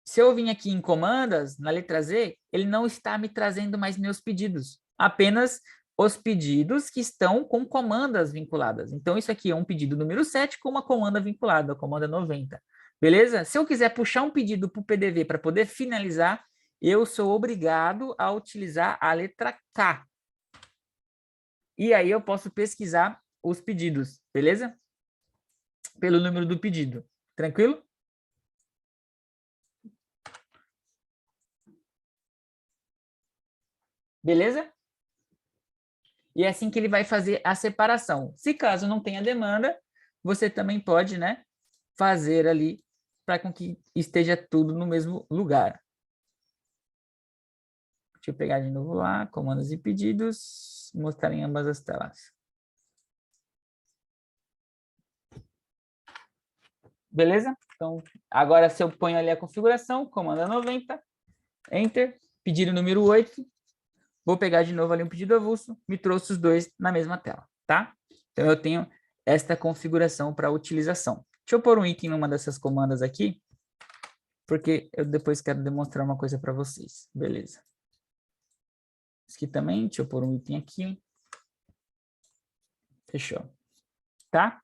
se eu vim aqui em comandas, na letra Z, ele não está me trazendo mais meus pedidos. Apenas os pedidos que estão com comandas vinculadas. Então, isso aqui é um pedido número 7 com uma comanda vinculada, a comanda 90. Beleza? Se eu quiser puxar um pedido para o PDV para poder finalizar, eu sou obrigado a utilizar a letra K. E aí eu posso pesquisar os pedidos, beleza? Pelo número do pedido. Tranquilo? Beleza? E é assim que ele vai fazer a separação. Se caso não tenha demanda, você também pode, né, fazer ali para com que esteja tudo no mesmo lugar. Deixa eu pegar de novo lá, comandos e pedidos, mostrar em ambas as telas. Beleza? Então, agora se eu ponho ali a configuração, comanda 90, Enter, pedido número 8. Vou pegar de novo ali um pedido avulso, me trouxe os dois na mesma tela, tá? Então, eu tenho esta configuração para utilização. Deixa eu pôr um item numa dessas comandas aqui, porque eu depois quero demonstrar uma coisa para vocês. Beleza. Isso aqui também, deixa eu pôr um item aqui. Fechou. Tá?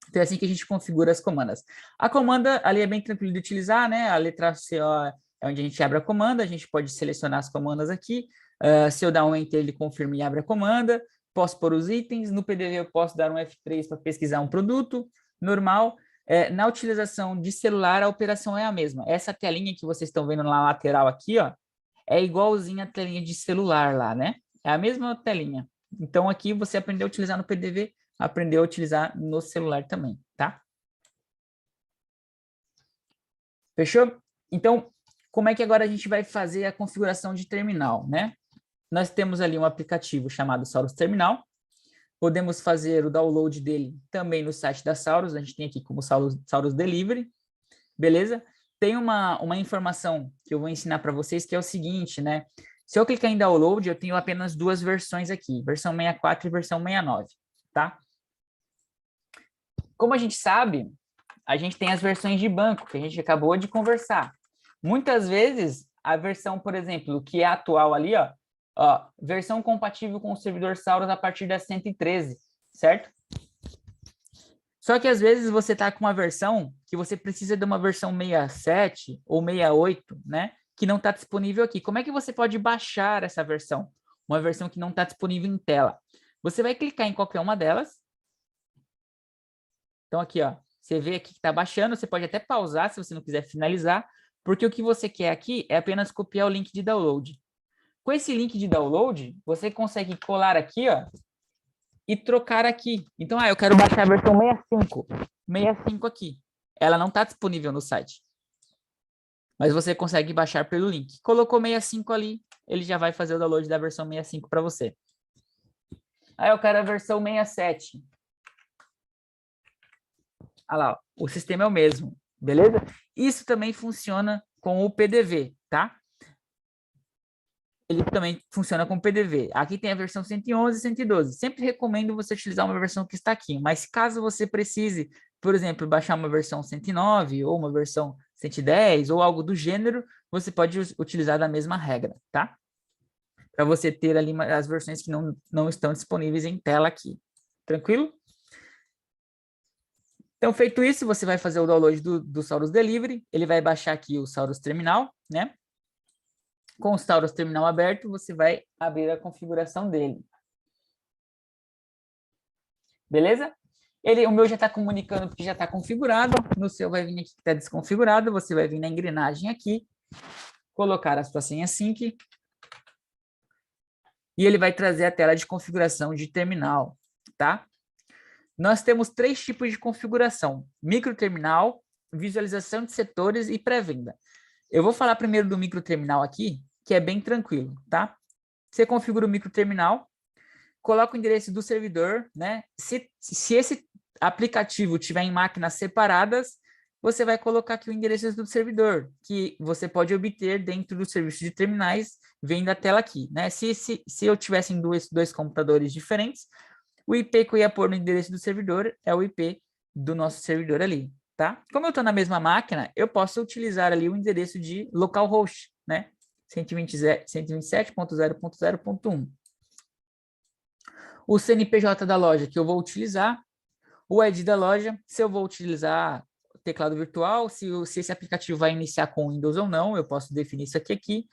Então, é assim que a gente configura as comandas. A comanda ali é bem tranquilo de utilizar, né? A letra CO é onde a gente abre a comanda, a gente pode selecionar as comandas aqui. Se eu dar um Enter, ele confirma e abre a comanda. Posso pôr os itens. No PDV, eu posso dar um F3 para pesquisar um produto normal. Na utilização de celular, a operação é a mesma. Essa telinha que vocês estão vendo na lateral aqui, ó, é igualzinha à telinha de celular lá, né? É a mesma telinha. Então, aqui você aprendeu a utilizar no PDV, aprendeu a utilizar no celular também, tá? Fechou? Então, como é que agora a gente vai fazer a configuração de terminal, né? Nós temos ali um aplicativo chamado Saurus Terminal. Podemos fazer o download dele também no site da Saurus. A gente tem aqui como Saurus Delivery. Beleza? Tem uma informação que eu vou ensinar para vocês, que é o seguinte, né? Se eu clicar em download, eu tenho apenas duas versões aqui, versão 64 e versão 69, tá? Como a gente sabe, a gente tem as versões de banco, que a gente acabou de conversar. Muitas vezes, a versão, por exemplo, que é atual ali, ó, versão compatível com o servidor Saurus a partir da 113, certo? Só que às vezes você está com uma versão que você precisa de uma versão 67 ou 68, né? Que não está disponível aqui. Como é que você pode baixar essa versão? Uma versão que não está disponível em tela. Você vai clicar em qualquer uma delas. Então aqui, ó, você vê aqui que está baixando. Você pode até pausar se você não quiser finalizar, porque o que você quer aqui é apenas copiar o link de download. Com esse link de download, você consegue colar aqui, ó, e trocar aqui. Então, eu quero baixar a versão 65. 65 aqui. Ela não está disponível no site. Mas você consegue baixar pelo link. Colocou 65 ali, ele já vai fazer o download da versão 65 para você. Aí eu quero a versão 67. Olha lá, ó, o sistema é o mesmo, beleza? Isso também funciona com o PDV, tá? Ele também funciona com PDV. Aqui tem a versão 111 e 112. Sempre recomendo você utilizar uma versão que está aqui, mas caso você precise, por exemplo, baixar uma versão 109 ou uma versão 110 ou algo do gênero, você pode utilizar da mesma regra, tá? Para você ter ali as versões que não estão disponíveis em tela aqui. Tranquilo? Então, feito isso, você vai fazer o download do Saurus Delivery. Ele vai baixar aqui o Saurus Terminal, né? Com o Saurus Terminal aberto, você vai abrir a configuração dele. Beleza? O meu já está comunicando porque já está configurado. No seu vai vir aqui que está desconfigurado. Você vai vir na engrenagem aqui, colocar a sua senha sync. E ele vai trazer a tela de configuração de terminal, tá? Nós temos 3 tipos de configuração: microterminal, visualização de setores e pré-venda. Eu vou falar primeiro do microterminal aqui, que é bem tranquilo, tá? Você configura o microterminal, coloca o endereço do servidor, né? Se esse aplicativo tiver em máquinas separadas, você vai colocar aqui o endereço do servidor, que você pode obter dentro do serviço de terminais, vendo a tela aqui, né? Se eu tivesse em dois computadores diferentes, o IP que eu ia pôr no endereço do servidor é o IP do nosso servidor ali, tá? Como eu estou na mesma máquina, eu posso utilizar ali o endereço de localhost, né? 127.0.0.1. O CNPJ da loja que eu vou utilizar, o ID da loja, se eu vou utilizar teclado virtual, se esse aplicativo vai iniciar com Windows ou não, eu posso definir isso aqui.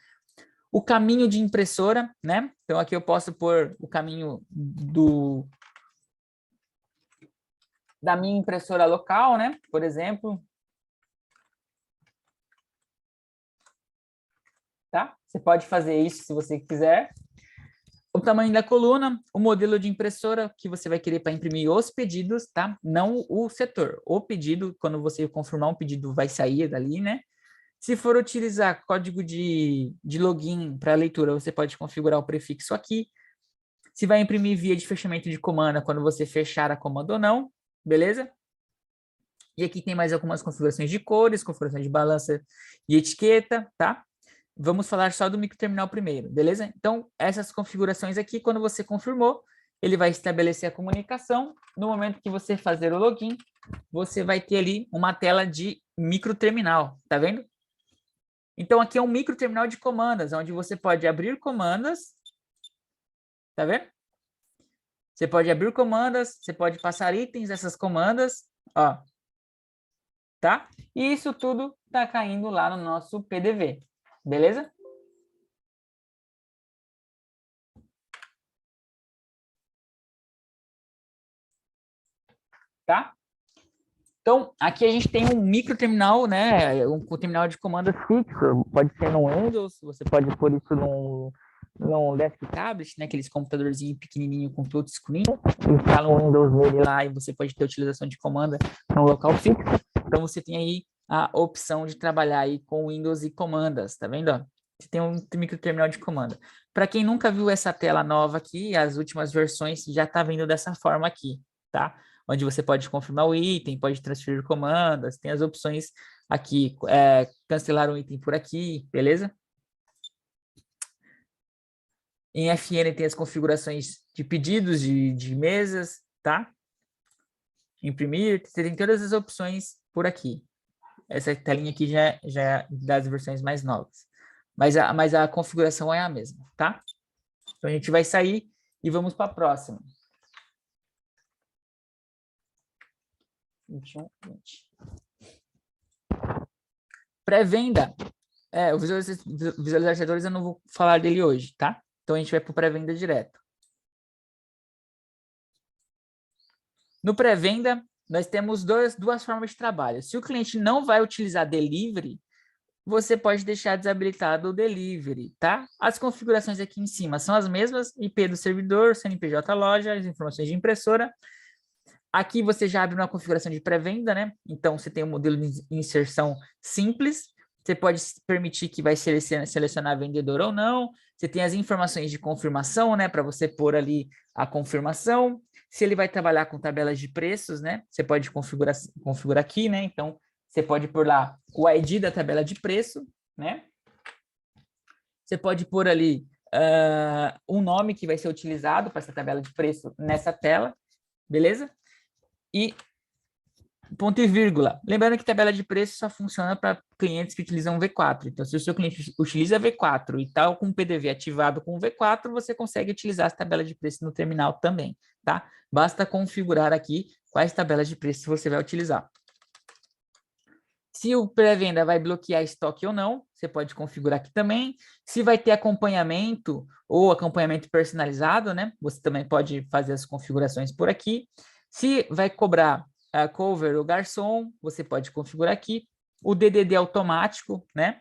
O caminho de impressora, né? Então, aqui eu posso pôr o caminho da minha impressora local, né? Por exemplo. Tá? Você pode fazer isso se você quiser. O tamanho da coluna, o modelo de impressora que você vai querer para imprimir os pedidos, tá? Não o setor. O pedido, quando você confirmar um pedido, vai sair dali, né? Se for utilizar código de login para leitura, você pode configurar o prefixo aqui. Se vai imprimir via de fechamento de comanda, quando você fechar a comanda ou não, beleza? E aqui tem mais algumas configurações de cores, configurações de balança e etiqueta, tá? vamos falar só do microterminal primeiro, beleza? Então, essas configurações aqui, quando você confirmou, ele vai estabelecer a comunicação. No momento que você fazer o login, você vai ter ali uma tela de microterminal, tá vendo? Então, aqui é um microterminal de comandas, onde você pode abrir comandas, tá vendo? Você pode abrir comandas, você pode passar itens dessas comandas, ó, tá? E isso tudo tá caindo lá no nosso PDV, beleza? Tá? Então, aqui a gente tem um microterminal, né? Um terminal de comando fixo. Pode ser no Windows, você pode pôr isso num desktop tablet, né? Aqueles computadorzinho pequenininho com touchscreen. Instala o Windows nele lá e você pode ter utilização de comanda no local fixo. Então, você tem aí a opção de trabalhar aí com Windows e comandas, tá vendo? Ó? Você tem um microterminal de comanda. Para quem nunca viu essa tela nova aqui, as últimas versões já tá vindo dessa forma aqui, tá? Onde você pode confirmar o item, pode transferir comandas, tem as opções aqui, cancelar um item por aqui, beleza? Em FN tem as configurações de pedidos de mesas, tá? Imprimir, você tem todas as opções por aqui. Essa telinha aqui já é das versões mais novas. Mas a configuração é a mesma, tá? Então a gente vai sair e vamos para a próxima. 21, 20. Pré-venda. O visualizadores eu não vou falar dele hoje, tá? Então a gente vai para o pré-venda direto. No pré-venda, nós temos duas formas de trabalho. Se o cliente não vai utilizar delivery, você pode deixar desabilitado o delivery, tá? As configurações aqui em cima são as mesmas, IP do servidor, CNPJ loja, as informações de impressora. Aqui você já abre uma configuração de pré-venda, né? Então, você tem um modelo de inserção simples. Você pode permitir que vai selecionar vendedor ou não. Você tem as informações de confirmação, né? Para você pôr ali a confirmação. Se ele vai trabalhar com tabelas de preços, né? Você pode configurar aqui, né? Então, você pode pôr lá o ID da tabela de preço, né? Você pode pôr ali um nome que vai ser utilizado para essa tabela de preço nessa tela, beleza? E ponto e vírgula. Lembrando que tabela de preço só funciona para clientes que utilizam V4. Então, se o seu cliente utiliza V4 e tal com o PDV ativado com V4, você consegue utilizar as tabelas de preço no terminal também, tá? Basta configurar aqui quais tabelas de preço você vai utilizar. Se o pré-venda vai bloquear estoque ou não, você pode configurar aqui também. Se vai ter acompanhamento ou acompanhamento personalizado, né? Você também pode fazer as configurações por aqui. Se vai cobrar cover ou garçom, você pode configurar aqui. O DDD automático, né?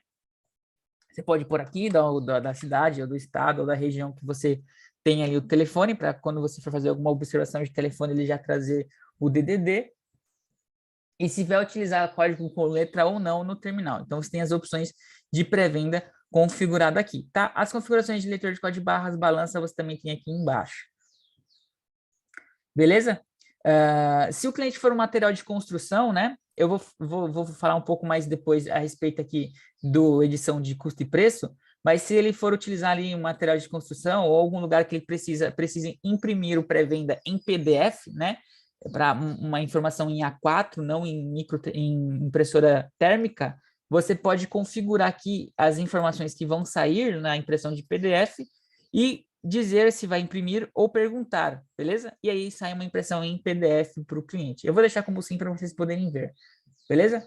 Você pode pôr aqui da cidade, ou do estado, ou da região que você tem ali o telefone, para quando você for fazer alguma observação de telefone, ele já trazer o DDD. E se vai utilizar código com letra ou não no terminal. Então, você tem as opções de pré-venda configurado aqui, tá? As configurações de leitor de código de barras, balança, você também tem aqui embaixo. Beleza? Se o cliente for um material de construção, né? Eu vou falar um pouco mais depois a respeito aqui do edição de custo e preço, mas se ele for utilizar ali um material de construção ou algum lugar que ele precise imprimir o pré-venda em PDF, né? Para uma informação em A4, não em impressora térmica, você pode configurar aqui as informações que vão sair na impressão de PDF e dizer se vai imprimir ou perguntar, beleza? E aí sai uma impressão em PDF para o cliente. Eu vou deixar como sim para vocês poderem ver, beleza?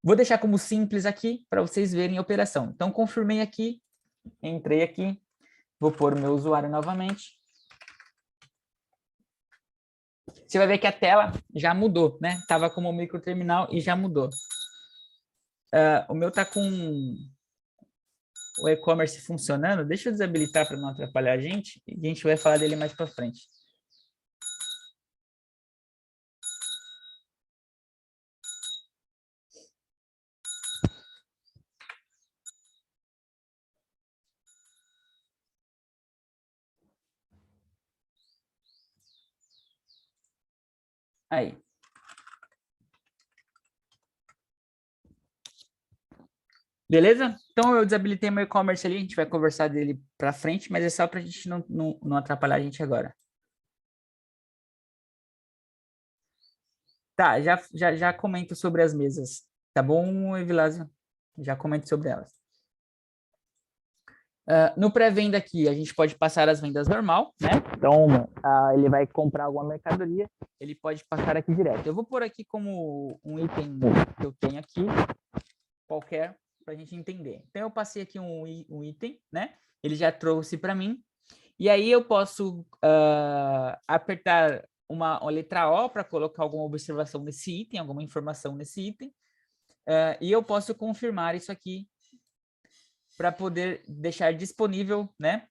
Vou deixar como simples aqui para vocês verem a operação. Então, confirmei aqui, entrei aqui, vou pôr o meu usuário novamente. Você vai ver que a tela já mudou, né? Estava como microterminal e já mudou. O meu tá com o e-commerce funcionando. Deixa eu desabilitar para não atrapalhar a gente. E a gente vai falar dele mais para frente. Aí. Beleza? Então eu desabilitei meu e-commerce ali, a gente vai conversar dele para frente, mas é só para a gente não atrapalhar a gente agora. Tá, já comento sobre as mesas. Tá bom, Evilásio? Já comento sobre elas. No pré-venda aqui, a gente pode passar as vendas normal, né? Então, ele vai comprar alguma mercadoria, ele pode passar aqui direto. Eu vou pôr aqui como um item que eu tenho aqui, qualquer, para a gente entender. Então, eu passei aqui um item, né? Ele já trouxe para mim. E aí eu posso apertar uma letra O para colocar alguma observação nesse item, alguma informação nesse item. E eu posso confirmar isso aqui para poder deixar disponível, né?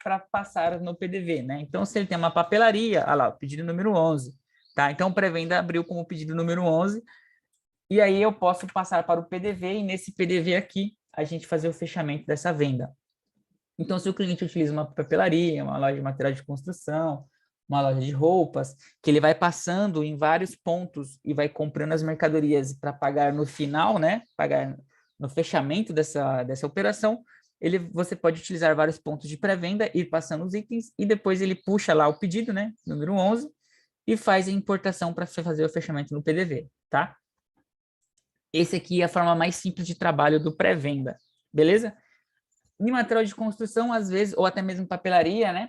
Para passar no PDV, né? Então, se ele tem uma papelaria, olha lá, o pedido número 11, tá? Então, o pré-venda abriu como pedido número 11, e aí eu posso passar para o PDV, e nesse PDV aqui, a gente fazer o fechamento dessa venda. Então, se o cliente utiliza uma papelaria, uma loja de material de construção, uma loja de roupas, que ele vai passando em vários pontos e vai comprando as mercadorias para pagar no final, né? Pagar no fechamento dessa operação, você pode utilizar vários pontos de pré-venda, ir passando os itens e depois ele puxa lá o pedido, né? Número 11, e faz a importação para fazer o fechamento no PDV, tá? Esse aqui é a forma mais simples de trabalho do pré-venda, beleza? Em material de construção, às vezes, ou até mesmo papelaria, né?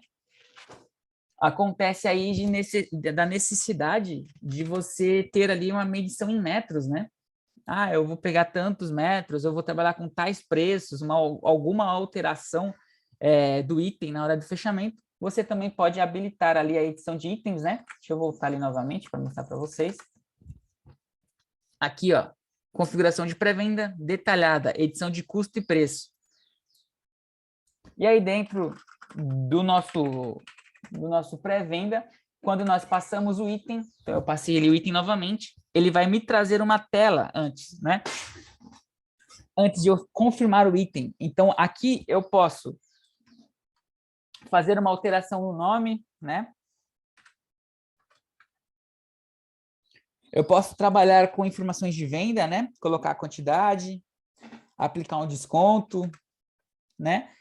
Acontece aí da necessidade de você ter ali uma medição em metros, né? Ah, eu vou pegar tantos metros, eu vou trabalhar com tais preços, alguma alteração do item na hora do fechamento. Você também pode habilitar ali a edição de itens, né? Deixa eu voltar ali novamente para mostrar para vocês. Aqui, ó, configuração de pré-venda detalhada, edição de custo e preço. E aí dentro do nosso pré-venda, quando nós passamos o item, então eu passei ali o item novamente, ele vai me trazer uma tela antes, né? Antes de eu confirmar o item. Então aqui eu posso fazer uma alteração no nome, né? Eu posso trabalhar com informações de venda, né? Colocar a quantidade, aplicar um desconto, né?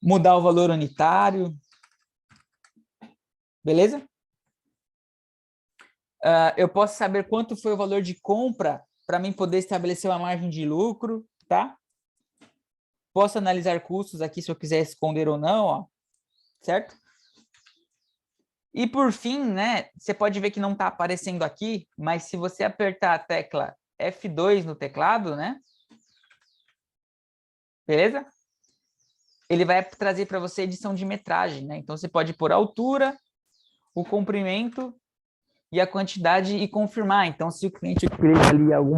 Mudar o valor unitário, beleza? Eu posso saber quanto foi o valor de compra para mim poder estabelecer uma margem de lucro, tá? Posso analisar custos aqui se eu quiser esconder ou não, ó, certo? E por fim, né, você pode ver que não está aparecendo aqui, mas se você apertar a tecla F2 no teclado, né? Beleza? Ele vai trazer para você edição de metragem, né? Então você pode pôr a altura, o comprimento e a quantidade e confirmar. Então, se o cliente utiliza ali algum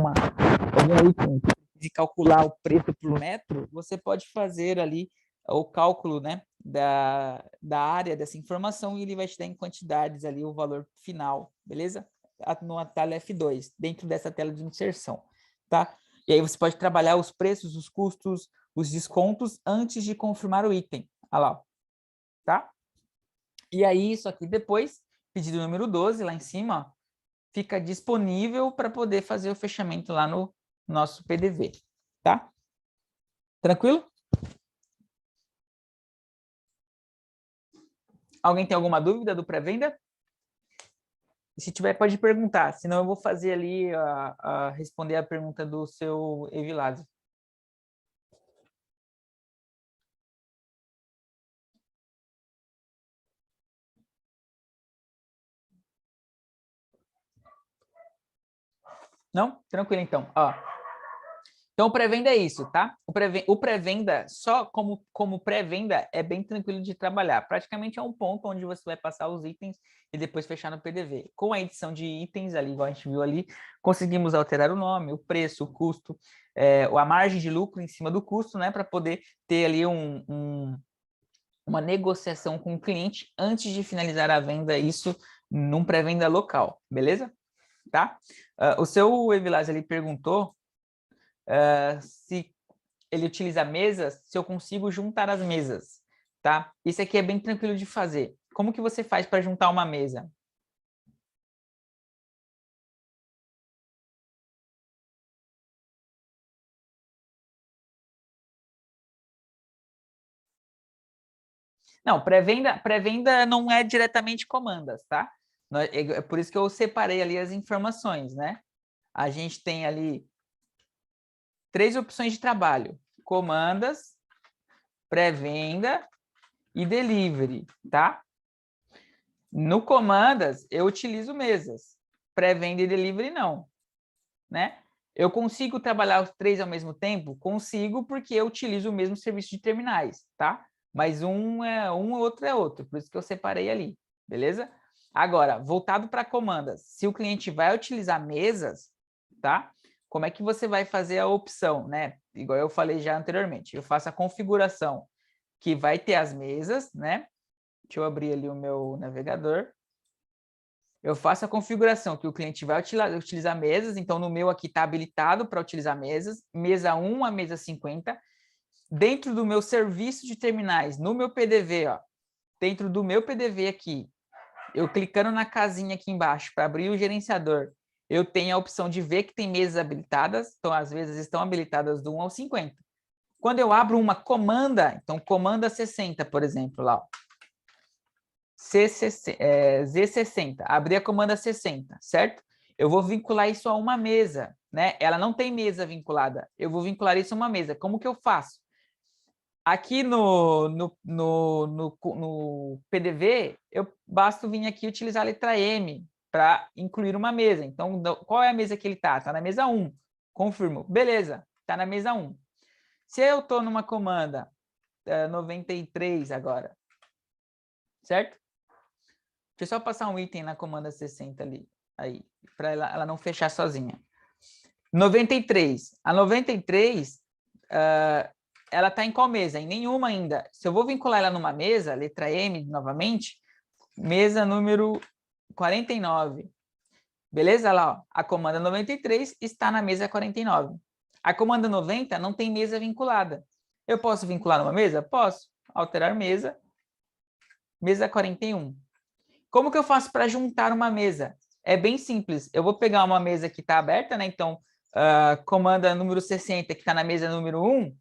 item de calcular o preço por metro, você pode fazer ali o cálculo, né, da área dessa informação e ele vai te dar em quantidades ali o valor final, beleza? No atalho F2, dentro dessa tela de inserção, tá? E aí você pode trabalhar os preços, os custos, os descontos antes de confirmar o item. Olha lá, tá? E aí isso aqui depois, pedido número 12, lá em cima, ó, fica disponível para poder fazer o fechamento lá no nosso PDV, tá? Tranquilo? Alguém tem alguma dúvida do pré-venda? Se tiver, pode perguntar, senão eu vou fazer ali responder a pergunta do seu Evilásio. Não? Tranquilo, então. Ó, então, o pré-venda é isso, tá? O pré-venda, só como pré-venda, é bem tranquilo de trabalhar. Praticamente é um ponto onde você vai passar os itens e depois fechar no PDV. Com a edição de itens ali, igual a gente viu ali, conseguimos alterar o nome, o preço, o custo, a margem de lucro em cima do custo, né? Para poder ter ali uma negociação com o cliente antes de finalizar a venda, isso num pré-venda local, beleza? Tá? O seu Evilás, ele perguntou se ele utiliza mesas, se eu consigo juntar as mesas, tá? Isso aqui é bem tranquilo de fazer. Como que você faz para juntar uma mesa? Não, pré-venda não é diretamente comandas, tá? É por isso que eu separei ali as informações, né? A gente tem ali 3 opções de trabalho: comandas, pré-venda e delivery, tá? No comandas, eu utilizo mesas. Pré-venda e delivery, não, né? Eu consigo trabalhar os 3 ao mesmo tempo? Consigo, porque eu utilizo o mesmo serviço de terminais, tá? Mas um é um, outro é outro, por isso que eu separei ali, beleza? Agora, voltado para comandas, se o cliente vai utilizar mesas, tá? Como é que você vai fazer a opção, né? Igual eu falei já anteriormente, eu faço a configuração que vai ter as mesas, né? Deixa eu abrir ali o meu navegador. Eu faço a configuração que o cliente vai utilizar mesas, então no meu aqui está habilitado para utilizar mesas, mesa 1 a mesa 50. Dentro do meu serviço de terminais, no meu PDV, ó, dentro do meu PDV aqui, eu clicando na casinha aqui embaixo para abrir o gerenciador, eu tenho a opção de ver que tem mesas habilitadas, então às vezes estão habilitadas do 1 ao 50. Quando eu abro uma comanda, então comanda 60, por exemplo, lá, ó, Z60, abrir a comanda 60, certo? Eu vou vincular isso a uma mesa, né? Ela não tem mesa vinculada, eu vou vincular isso a uma mesa. Como que eu faço? Aqui no PDV, eu basta vir aqui utilizar a letra M para incluir uma mesa. Então, qual é a mesa que ele está? Está na mesa 1. Confirmo. Beleza, está na mesa 1. Se eu estou numa comanda 93 agora, certo? Deixa eu só passar um item na comanda 60 ali, aí, para ela não fechar sozinha. 93. A 93, ela está em qual mesa? Em nenhuma ainda. Se eu vou vincular ela numa mesa, letra M novamente, mesa número 49. Beleza? Lá, ó, a comanda 93 está na mesa 49. A comanda 90 não tem mesa vinculada. Eu posso vincular numa mesa? Posso. Alterar mesa, mesa 41. Como que eu faço para juntar uma mesa? É bem simples. Eu vou pegar uma mesa que está aberta, né? Então, comanda número 60, que está na mesa número 1,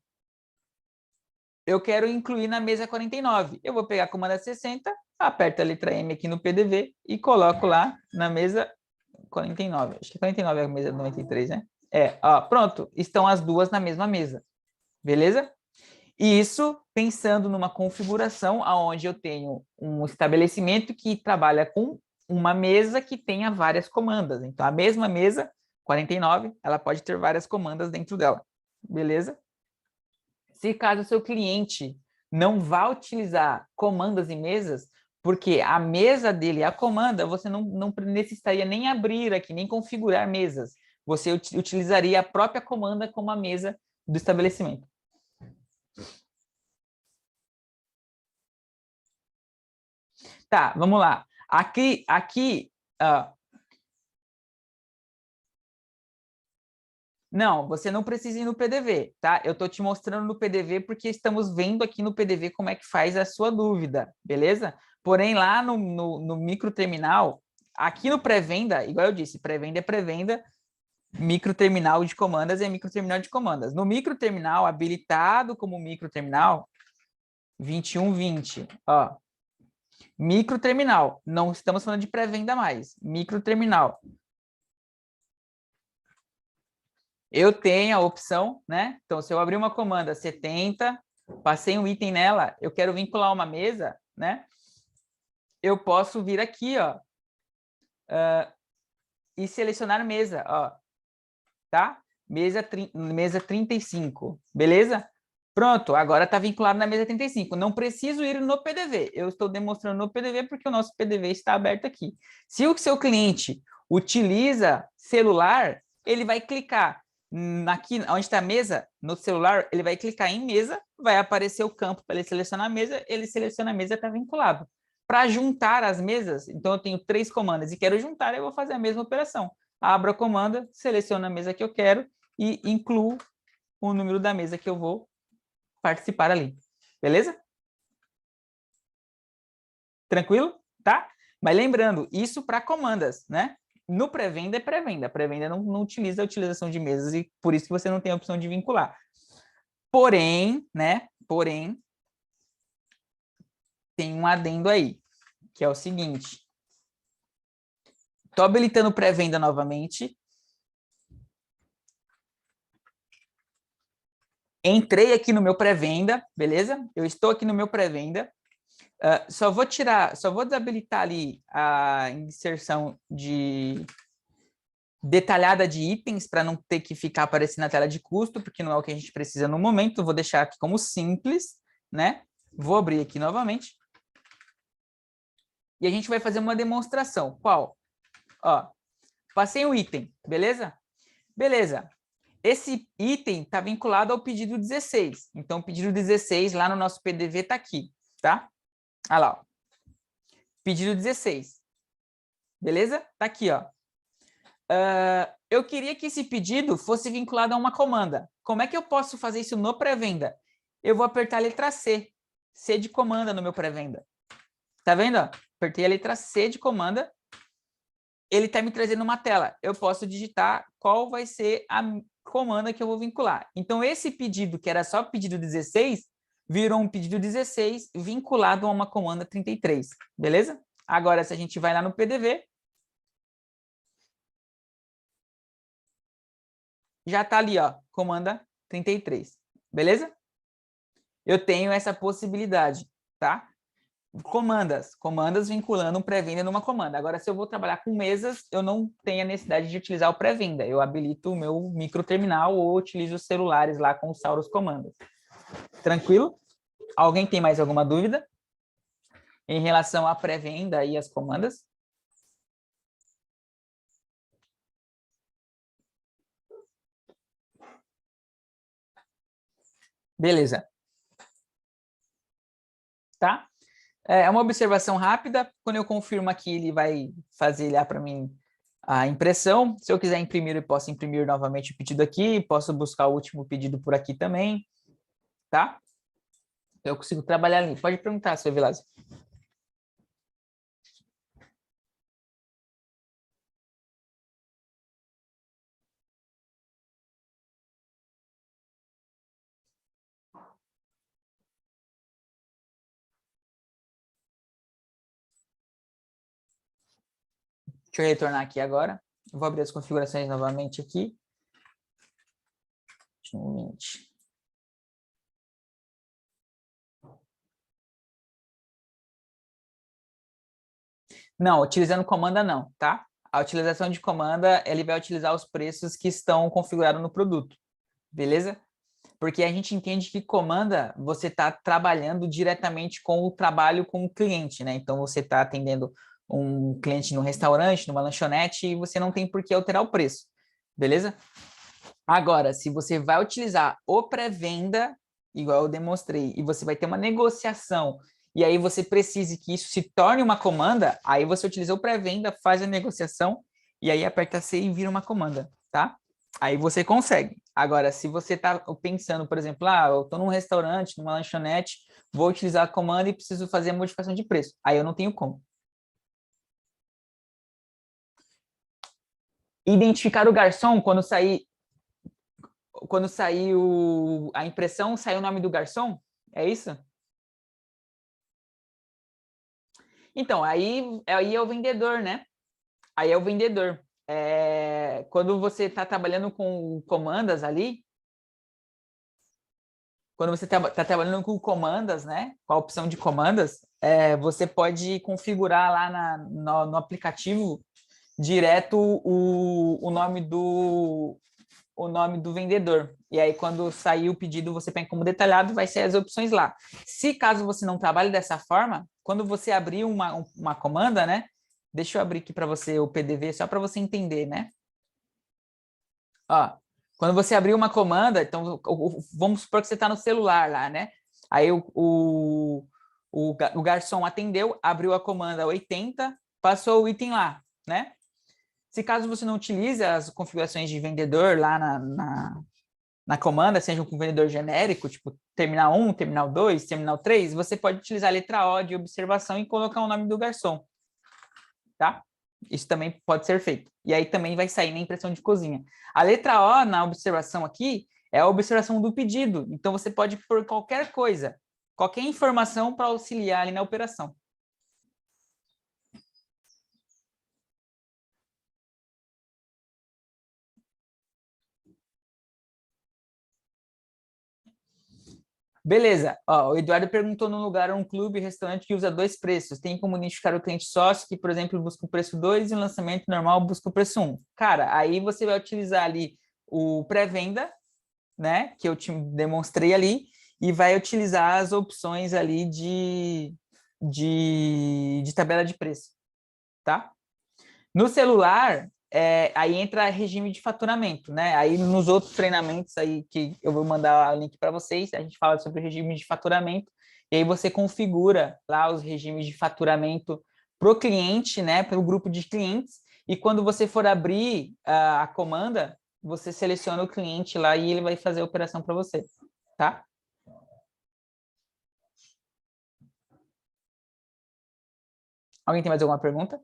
eu quero incluir na mesa 49. Eu vou pegar a comanda 60, aperto a letra M aqui no PDV e coloco lá na mesa 49. Acho que 49 é a mesa 93, né? Ó, pronto. Estão as duas na mesma mesa. Beleza? E isso pensando numa configuração onde eu tenho um estabelecimento que trabalha com uma mesa que tenha várias comandas. Então, a mesma mesa, 49, ela pode ter várias comandas dentro dela. Beleza? Se caso o seu cliente não vá utilizar comandas e mesas, porque a mesa dele é a comanda, você não necessitaria nem abrir aqui, nem configurar mesas. Você utilizaria a própria comanda como a mesa do estabelecimento. Tá, vamos lá. Aqui, não, você não precisa ir no PDV, tá? Eu estou te mostrando no PDV porque estamos vendo aqui no PDV como é que faz a sua dúvida, beleza? Porém, lá no microterminal, aqui no pré-venda, igual eu disse, pré-venda é pré-venda, microterminal de comandas é microterminal de comandas. No microterminal, habilitado como microterminal, 2120, ó. Microterminal, não estamos falando de pré-venda mais, microterminal. Eu tenho a opção, né? Então, se eu abrir uma comanda 70, passei um item nela, eu quero vincular uma mesa, né? Eu posso vir aqui, ó, e selecionar mesa, ó, tá? Mesa 35, beleza? Pronto, agora está vinculado na mesa 35. Não preciso ir no PDV. Eu estou demonstrando no PDV porque o nosso PDV está aberto aqui. Se o seu cliente utiliza celular, ele vai clicar aqui onde está a mesa, no celular, ele vai clicar em mesa, vai aparecer o campo para ele selecionar a mesa, ele seleciona a mesa e está vinculado. Para juntar as mesas, então eu tenho 3 comandas e quero juntar, eu vou fazer a mesma operação. Abro a comanda, seleciono a mesa que eu quero e incluo o número da mesa que eu vou participar ali. Beleza? Tranquilo? Tá? Mas lembrando, isso para comandas, né? No pré-venda é pré-venda. Pré-venda não utiliza a utilização de mesas e por isso que você não tem a opção de vincular. Porém, né? Porém, tem um adendo aí, que é o seguinte. Estou habilitando pré-venda novamente. Entrei aqui no meu pré-venda, beleza? Eu estou aqui no meu pré-venda. Só vou desabilitar ali a inserção detalhada de itens para não ter que ficar aparecendo na tela de custo, porque não é o que a gente precisa no momento. Vou deixar aqui como simples, né? Vou abrir aqui novamente. E a gente vai fazer uma demonstração. Qual? Ó, passei um item, beleza? Beleza. Esse item está vinculado ao pedido 16. Então, o pedido 16 lá no nosso PDV está aqui, tá? Olha lá, ó. Pedido 16. Beleza? Está aqui, ó. Eu queria que esse pedido fosse vinculado a uma comanda. Como é que eu posso fazer isso no pré-venda? Eu vou apertar a letra C. C de comanda no meu pré-venda. Tá vendo? Ó? Apertei a letra C de comanda. Ele está me trazendo uma tela. Eu posso digitar qual vai ser a comanda que eu vou vincular. Então, esse pedido, que era só pedido 16, virou um pedido 16 vinculado a uma comanda 33. Beleza? Agora, se a gente vai lá no PDV, já está ali, ó, comanda 33. Beleza? Eu tenho essa possibilidade, tá? Comandas vinculando um pré-venda numa comanda. Agora, se eu vou trabalhar com mesas, eu não tenho a necessidade de utilizar o pré-venda. Eu habilito o meu microterminal ou utilizo os celulares lá com o Saurus Comandas. Tranquilo? Alguém tem mais alguma dúvida em relação à pré-venda e as comandas? Beleza. Tá? É uma observação rápida. Quando eu confirmo aqui, ele vai fazer lá para mim a impressão. Se eu quiser imprimir, eu posso imprimir novamente o pedido aqui. Posso buscar o último pedido por aqui também. Tá? Eu consigo trabalhar ali. Pode perguntar, seu Vilas. Deixa eu retornar aqui agora. Vou abrir as configurações novamente aqui. Um momento. Não, utilizando comanda não, tá? A utilização de comanda, ele vai utilizar os preços que estão configurados no produto, beleza? Porque a gente entende que comanda, você está trabalhando diretamente com o trabalho com o cliente, né? Então, você está atendendo um cliente no restaurante, numa lanchonete, e você não tem por que alterar o preço, beleza? Agora, se você vai utilizar o pré-venda, igual eu demonstrei, e você vai ter uma negociação, e aí você precisa que isso se torne uma comanda, aí você utiliza o pré-venda, faz a negociação, e aí aperta C e vira uma comanda, tá? Aí você consegue. Agora, se você está pensando, por exemplo, eu estou num restaurante, numa lanchonete, vou utilizar a comanda e preciso fazer a modificação de preço. Aí eu não tenho como. Identificar o garçom quando sair a impressão, sai o nome do garçom? É isso? Então, aí é o vendedor, né? Aí é o vendedor. Quando você está trabalhando com comandas ali, quando você está trabalhando com comandas, né? Com a opção de comandas, você pode configurar lá no aplicativo direto o nome do vendedor. E aí, quando sair o pedido, você pega como detalhado, vai ser as opções lá. Se caso você não trabalhe dessa forma, quando você abrir uma comanda, né? Deixa eu abrir aqui para você o PDV, só para você entender, né? Ó, quando você abrir uma comanda, então vamos supor que você está no celular lá, né? Aí o garçom atendeu, abriu a comanda 80, passou o item lá, né? Se caso você não utilize as configurações de vendedor lá na comanda, seja um vendedor genérico, tipo terminal 1, terminal 2, terminal 3, você pode utilizar a letra O de observação e colocar o nome do garçom, tá? Isso também pode ser feito. E aí também vai sair na impressão de cozinha. A letra O na observação aqui é a observação do pedido. Então, você pode pôr qualquer coisa. qualquer informação para auxiliar ali na operação. Beleza, ó, o Eduardo perguntou no lugar um clube, restaurante que usa 2 preços. Tem como identificar o cliente sócio que, por exemplo, busca o preço 2 e o lançamento normal busca o preço 1. Cara, aí você vai utilizar ali o pré-venda, né, que eu te demonstrei ali, e vai utilizar as opções ali de tabela de preço, tá? No celular, aí entra regime de faturamento, né? Aí nos outros treinamentos aí que eu vou mandar o link para vocês, a gente fala sobre regime de faturamento, e aí você configura lá os regimes de faturamento para o cliente, né? Para o grupo de clientes, e quando você for abrir a comanda, você seleciona o cliente lá e ele vai fazer a operação para você, tá? Alguém tem mais alguma pergunta?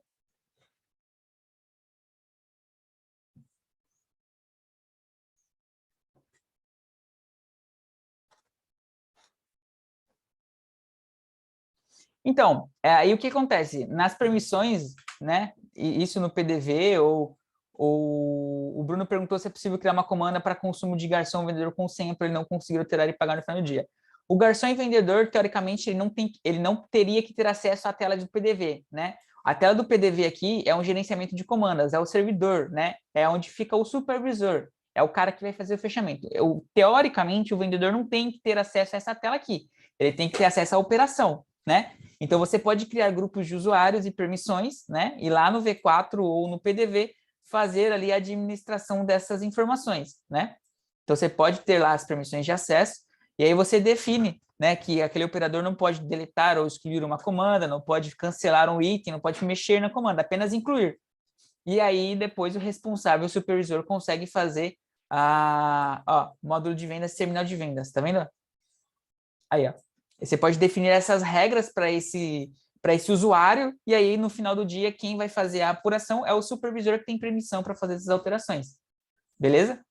Então, aí o que acontece? Nas permissões, né? E isso no PDV, ou o Bruno perguntou se é possível criar uma comanda para consumo de garçom ou vendedor com senha para ele não conseguir alterar e pagar no final do dia. O garçom e vendedor, teoricamente, ele não teria que ter acesso à tela do PDV, né? A tela do PDV aqui é um gerenciamento de comandas, é o servidor, né? É onde fica o supervisor, é o cara que vai fazer o fechamento. Teoricamente, o vendedor não tem que ter acesso a essa tela aqui, ele tem que ter acesso à operação, né? Então, você pode criar grupos de usuários e permissões, né? E lá no V4 ou no PDV, fazer ali a administração dessas informações, né? Então, você pode ter lá as permissões de acesso, e aí você define, né, que aquele operador não pode deletar ou excluir uma comanda, não pode cancelar um item, não pode mexer na comanda, apenas incluir. E aí, depois, o responsável, o supervisor, consegue fazer módulo de vendas, terminal de vendas, tá vendo? Aí, ó. Você pode definir essas regras para esse usuário, e aí, no final do dia, quem vai fazer a apuração é o supervisor que tem permissão para fazer essas alterações. Beleza?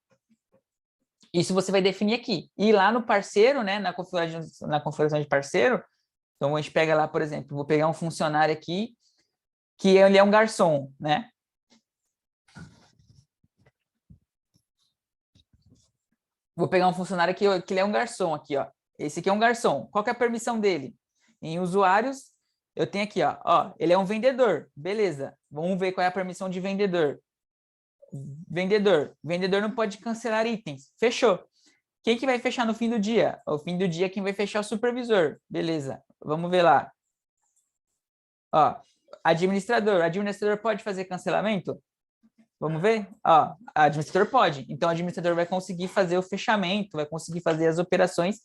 Isso você vai definir aqui. E lá no parceiro, né, na configuração de parceiro, então a gente pega lá, por exemplo, vou pegar um funcionário aqui, que ele é um garçom, né? Vou pegar um funcionário que ele é um garçom aqui, ó. Esse aqui é um garçom. Qual que é a permissão dele? Em usuários, eu tenho aqui, ó, ele é um vendedor. Beleza. Vamos ver qual é a permissão de vendedor. Vendedor não pode cancelar itens. Fechou. Quem que vai fechar no fim do dia? No fim do dia, quem vai fechar é o supervisor. Beleza. Vamos ver lá. Ó, administrador pode fazer cancelamento? Vamos ver? Ó, administrador pode. Então, o administrador vai conseguir fazer o fechamento, vai conseguir fazer as operações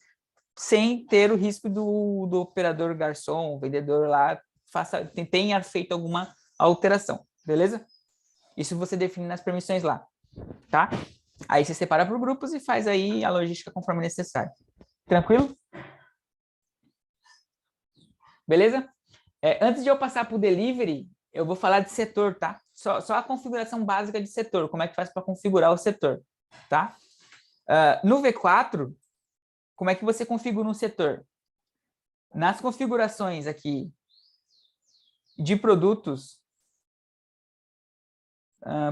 sem ter o risco do operador garçom, vendedor lá, tenha feito alguma alteração, beleza? Isso você define nas permissões lá, tá? Aí você separa por grupos e faz aí a logística conforme necessário. Tranquilo? Beleza? Antes de eu passar para o delivery, eu vou falar de setor, tá? Só a configuração básica de setor, como é que faz para configurar o setor, tá? No V4, como é que você configura um setor? Nas configurações aqui de produtos,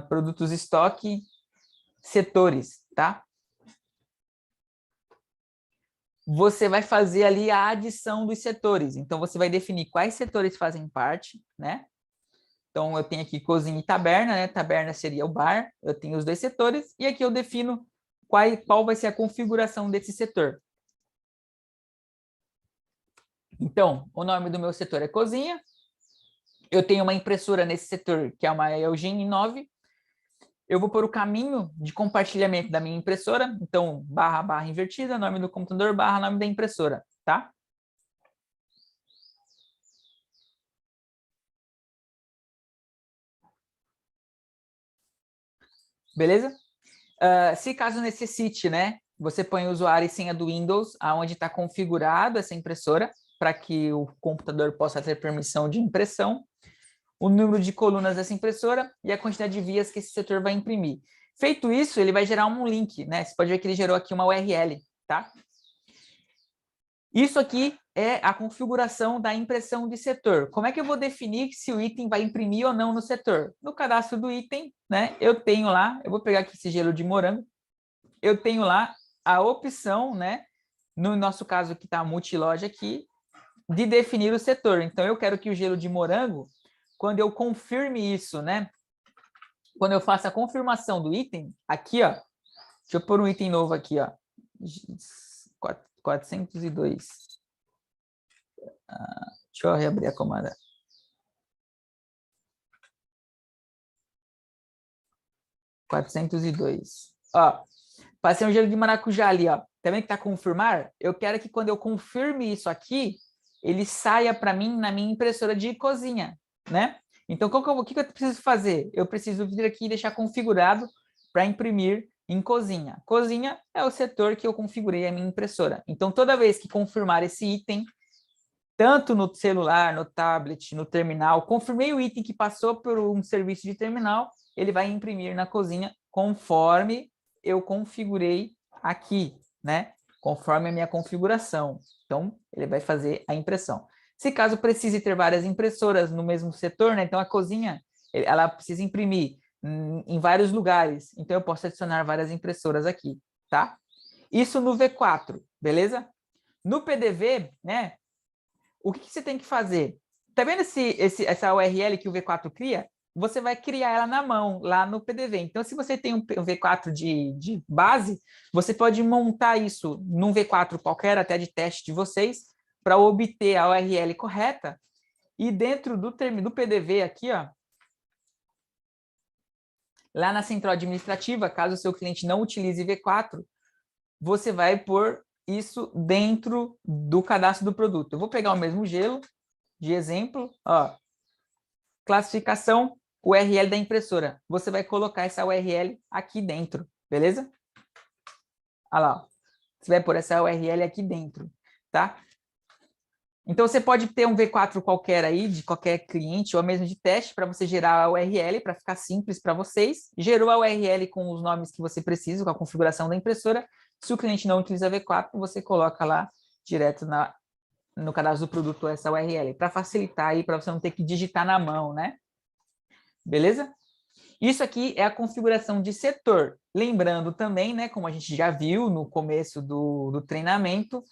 produtos estoque, setores, tá? Você vai fazer ali a adição dos setores. Então, você vai definir quais setores fazem parte, né? Então, eu tenho aqui cozinha e taberna, né? Taberna seria o bar, eu tenho os 2 setores, e aqui eu defino qual vai ser a configuração desse setor. Então, o nome do meu setor é cozinha, eu tenho uma impressora nesse setor, que é uma Elgin 9, eu vou pôr o caminho de compartilhamento da minha impressora, então, barra invertida, nome do computador, nome da impressora, tá? Beleza? Se caso necessite, né, você põe o usuário e senha do Windows, aonde está configurado essa impressora, para que o computador possa ter permissão de impressão, o número de colunas dessa impressora e a quantidade de vias que esse setor vai imprimir. Feito isso, ele vai gerar um link, né? Você pode ver que ele gerou aqui uma URL, tá? Isso aqui é a configuração da impressão de setor. Como é que eu vou definir se o item vai imprimir ou não no setor? No cadastro do item, né, eu tenho lá, eu vou pegar aqui esse gelo de morango, eu tenho lá a opção, né, no nosso caso que está a multiloja aqui, de definir o setor. Então, eu quero que o gelo de morango, quando eu confirme isso, né, quando eu faço a confirmação do item, aqui, ó, deixa eu pôr um item novo aqui, ó, 402. Deixa eu reabrir a comanda. 402. Ó, passei um gelo de maracujá ali, ó. Tá vendo que tá confirmar? Eu quero que quando eu confirme isso aqui, ele saia para mim na minha impressora de cozinha, né? Então, o que eu preciso fazer? Eu preciso vir aqui e deixar configurado para imprimir em cozinha. Cozinha é o setor que eu configurei a minha impressora. Então, toda vez que confirmar esse item, tanto no celular, no tablet, no terminal, confirmei o item que passou por um serviço de terminal, ele vai imprimir na cozinha conforme eu configurei aqui, né? Conforme a minha configuração. Então, ele vai fazer a impressão. Se caso precise ter várias impressoras no mesmo setor, né? Então, a cozinha, ela precisa imprimir em vários lugares. Então, eu posso adicionar várias impressoras aqui, tá? Isso no V4, beleza? No PDV, né? O que você tem que fazer? Tá vendo essa URL que o V4 cria? Você vai criar ela na mão, lá no PDV. Então, se você tem um V4 de base, você pode montar isso num V4 qualquer, até de teste de vocês, para obter a URL correta. E dentro do PDV aqui, ó, lá na central administrativa, caso o seu cliente não utilize V4, você vai pôr isso dentro do cadastro do produto. Eu vou pegar o mesmo gelo, de exemplo, ó, classificação, URL da impressora. Você vai colocar essa URL aqui dentro, beleza? Olha lá, ó. Você vai pôr essa URL aqui dentro, tá? Então, você pode ter um V4 qualquer aí, de qualquer cliente, ou mesmo de teste, para você gerar a URL, para ficar simples para vocês. Gerou a URL com os nomes que você precisa, com a configuração da impressora. Se o cliente não utiliza V4, você coloca lá direto no cadastro do produto essa URL, para facilitar aí, para você não ter que digitar na mão, né? Beleza? Isso aqui é a configuração de setor. Lembrando também, né, como a gente já viu no começo do treinamento,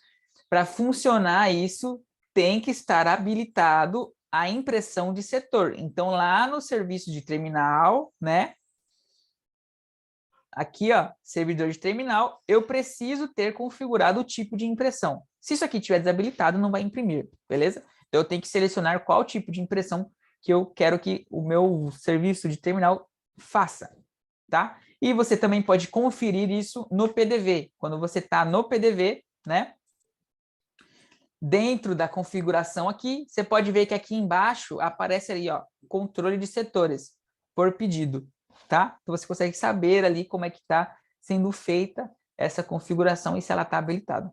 para funcionar isso, tem que estar habilitado a impressão de setor. Então, lá no serviço de terminal, né? Aqui, ó, servidor de terminal, eu preciso ter configurado o tipo de impressão. Se isso aqui estiver desabilitado, não vai imprimir, beleza? Então, eu tenho que selecionar qual tipo de impressão que eu quero que o meu serviço de terminal faça, tá? E você também pode conferir isso no PDV. Quando você está no PDV, né? Dentro da configuração aqui, você pode ver que aqui embaixo aparece ali, ó, controle de setores por pedido, tá? Então, você consegue saber ali como é que está sendo feita essa configuração e se ela está habilitada.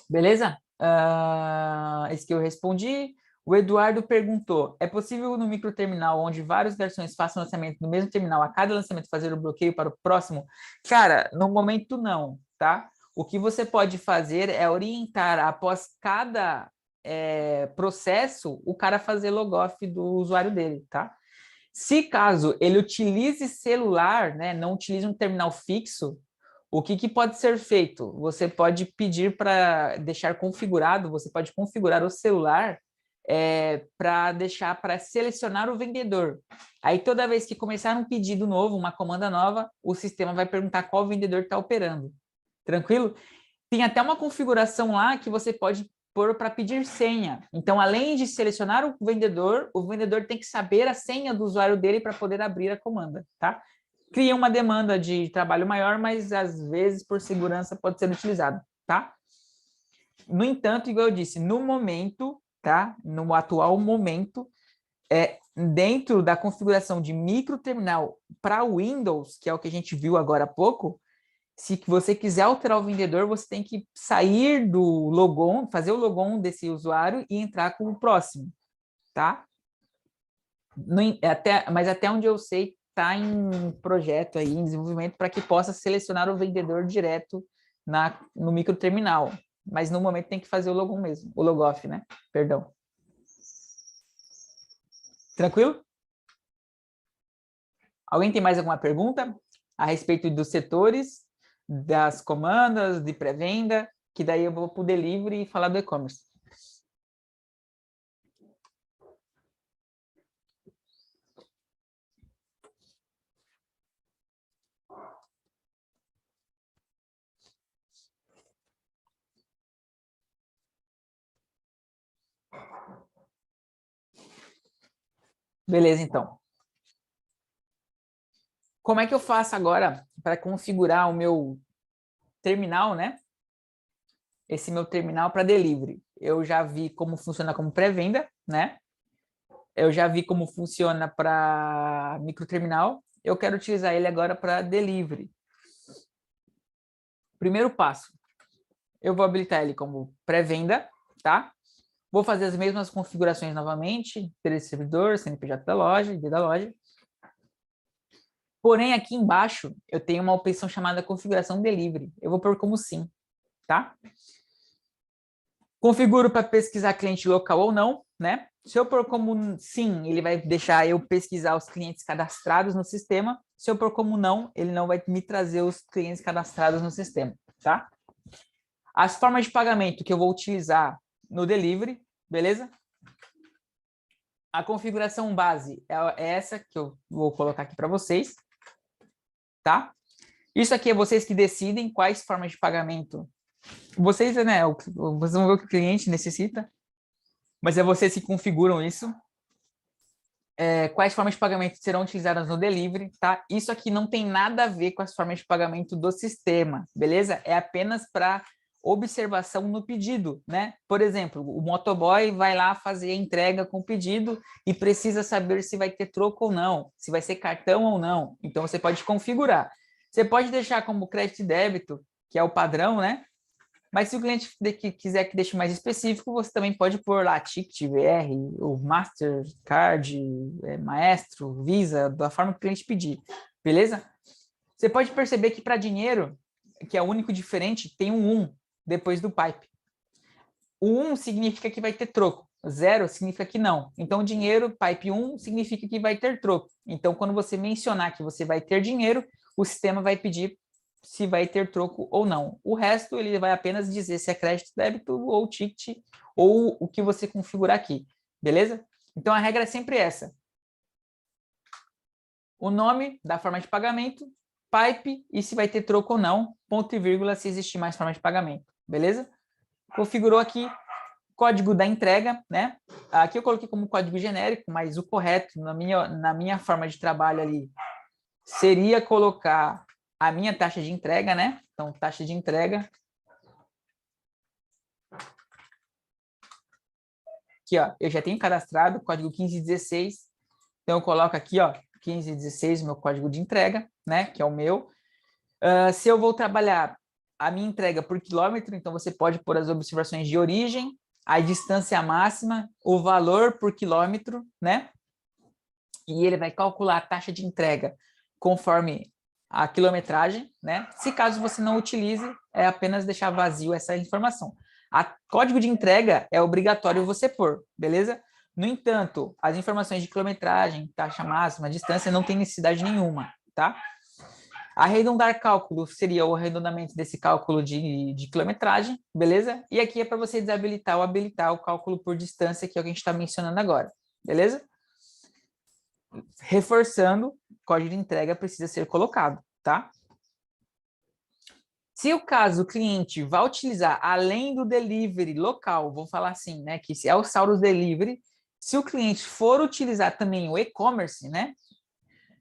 Beleza? Esse que eu respondi. O Eduardo perguntou, é possível no microterminal, onde várias versões façam lançamento no mesmo terminal, a cada lançamento fazer o bloqueio para o próximo? Cara, no momento não, tá? O que você pode fazer é orientar após cada processo, o cara fazer logoff do usuário dele, tá? Se caso ele utilize celular, né, não utilize um terminal fixo, o que pode ser feito? Você pode pedir para deixar configurado, você pode configurar o celular para deixar para selecionar o vendedor. Aí toda vez que começar um pedido novo, uma comanda nova, o sistema vai perguntar qual vendedor está operando. Tranquilo? Tem até uma configuração lá que você pode pôr para pedir senha. Então, além de selecionar o vendedor tem que saber a senha do usuário dele para poder abrir a comanda, tá? Cria uma demanda de trabalho maior, mas às vezes por segurança pode ser utilizado, tá? No entanto, igual eu disse, no momento, tá? No atual momento, dentro da configuração de microterminal para Windows, que é o que a gente viu agora há pouco, se você quiser alterar o vendedor, você tem que sair do logon, fazer o logon desse usuário e entrar com o próximo, tá? Mas até onde eu sei, está em projeto aí, em desenvolvimento, para que possa selecionar o vendedor direto no microterminal. Mas no momento tem que fazer o logon mesmo, o logoff, né? Perdão. Tranquilo? Alguém tem mais alguma pergunta a respeito dos setores, das comandas, de pré-venda, que daí eu vou para o delivery e falar do e-commerce. Beleza, então. Como é que eu faço agora para configurar o meu terminal, né? Esse meu terminal para delivery. Eu já vi como funciona como pré-venda, né? Eu já vi como funciona para microterminal. Eu quero utilizar ele agora para delivery. Primeiro passo, eu vou habilitar ele como pré-venda, tá? Vou fazer as mesmas configurações novamente, endereço de servidor, CNPJ da loja, ID da loja. Porém, aqui embaixo, eu tenho uma opção chamada configuração delivery. Eu vou pôr como sim, tá? Configuro para pesquisar cliente local ou não, né? Se eu pôr como sim, ele vai deixar eu pesquisar os clientes cadastrados no sistema. Se eu pôr como não, ele não vai me trazer os clientes cadastrados no sistema, tá? As formas de pagamento que eu vou utilizar no delivery, beleza? A configuração base é essa que eu vou colocar aqui para vocês, tá? Isso aqui é vocês que decidem quais formas de pagamento. Vocês, né? Vocês vão ver o que o cliente necessita, mas é vocês que configuram isso. Quais formas de pagamento serão utilizadas no delivery, tá? Isso aqui não tem nada a ver com as formas de pagamento do sistema, beleza? É apenas para observação no pedido, né? Por exemplo, o motoboy vai lá fazer a entrega com o pedido e precisa saber se vai ter troco ou não, se vai ser cartão ou não. Então, você pode configurar. Você pode deixar como crédito e débito, que é o padrão, né? Mas se o cliente quiser que deixe mais específico, você também pode pôr lá Ticket, VR, o Mastercard, Maestro, Visa, da forma que o cliente pedir, beleza? Você pode perceber que para dinheiro, que é o único diferente, tem um 1 depois do pipe. O 1 significa que vai ter troco, 0 significa que não. Então, dinheiro, pipe 1, significa que vai ter troco. Então, quando você mencionar que você vai ter dinheiro, o sistema vai pedir se vai ter troco ou não. O resto, ele vai apenas dizer se é crédito, débito ou ticket, ou o que você configurar aqui, beleza? Então, a regra é sempre essa. O nome da forma de pagamento, pipe e se vai ter troco ou não, ponto e vírgula se existir mais forma de pagamento, beleza? Configurou aqui, código da entrega, né? Aqui eu coloquei como código genérico, mas o correto, na minha forma de trabalho ali, seria colocar a minha taxa de entrega, né? Então, taxa de entrega. Aqui, ó, eu já tenho cadastrado o código 1516. Então, eu coloco aqui, ó, 1516, meu código de entrega, né? Que é o meu. Se eu vou trabalhar a minha entrega por quilômetro, então você pode pôr as observações de origem, a distância máxima, o valor por quilômetro, né? E ele vai calcular a taxa de entrega conforme a quilometragem, né? Se caso você não utilize, é apenas deixar vazio essa informação. A código de entrega é obrigatório você pôr, beleza? No entanto, as informações de quilometragem, taxa máxima, distância, não tem necessidade nenhuma, tá? Arredondar cálculo seria o arredondamento desse cálculo de quilometragem, beleza? E aqui é para você desabilitar ou habilitar o cálculo por distância, que é o que a gente está mencionando agora, beleza? Reforçando, código de entrega precisa ser colocado, tá? Se o caso o cliente vai utilizar, além do delivery local, vou falar assim, né, que se é o Saurus Delivery, se o cliente for utilizar também o e-commerce, né,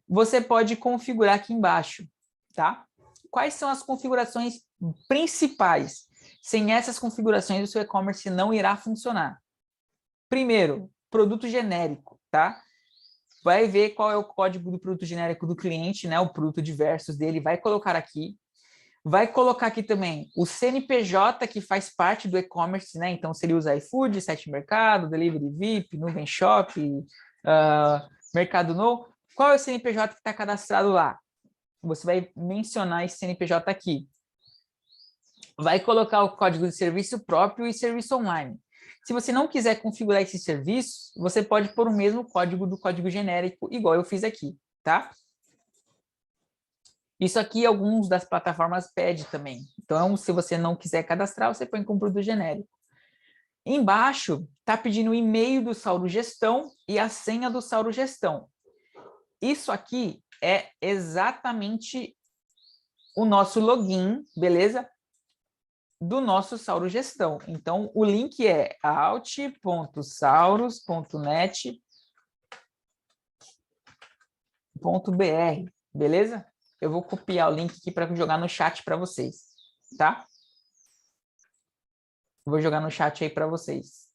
você pode configurar aqui embaixo, tá? Quais são as configurações principais? Sem essas configurações, o seu e-commerce não irá funcionar. Primeiro, produto genérico, tá? Vai ver qual é o código do produto genérico do cliente, né? O produto diversos dele, vai colocar aqui. Vai colocar aqui também o CNPJ que faz parte do e-commerce, né? Então, seria usar iFood, Sete Mercado, Delivery VIP, Nuvem Shop, Mercado No. Qual é o CNPJ que está cadastrado lá? Você vai mencionar esse CNPJ aqui. Vai colocar o código de serviço próprio e serviço online. Se você não quiser configurar esse serviço, você pode pôr o mesmo código do código genérico, igual eu fiz aqui, tá? Isso aqui alguns das plataformas pedem também. Então, se você não quiser cadastrar, você põe como produto genérico. Embaixo, está pedindo o e-mail do Sauro Gestão e a senha do Sauro Gestão. Isso aqui é exatamente o nosso login, beleza? Do nosso Sauro Gestão. Então, o link é alt.sauros.net.br, beleza? Eu vou copiar o link aqui para jogar no chat para vocês, tá? Vou jogar no chat aí para vocês.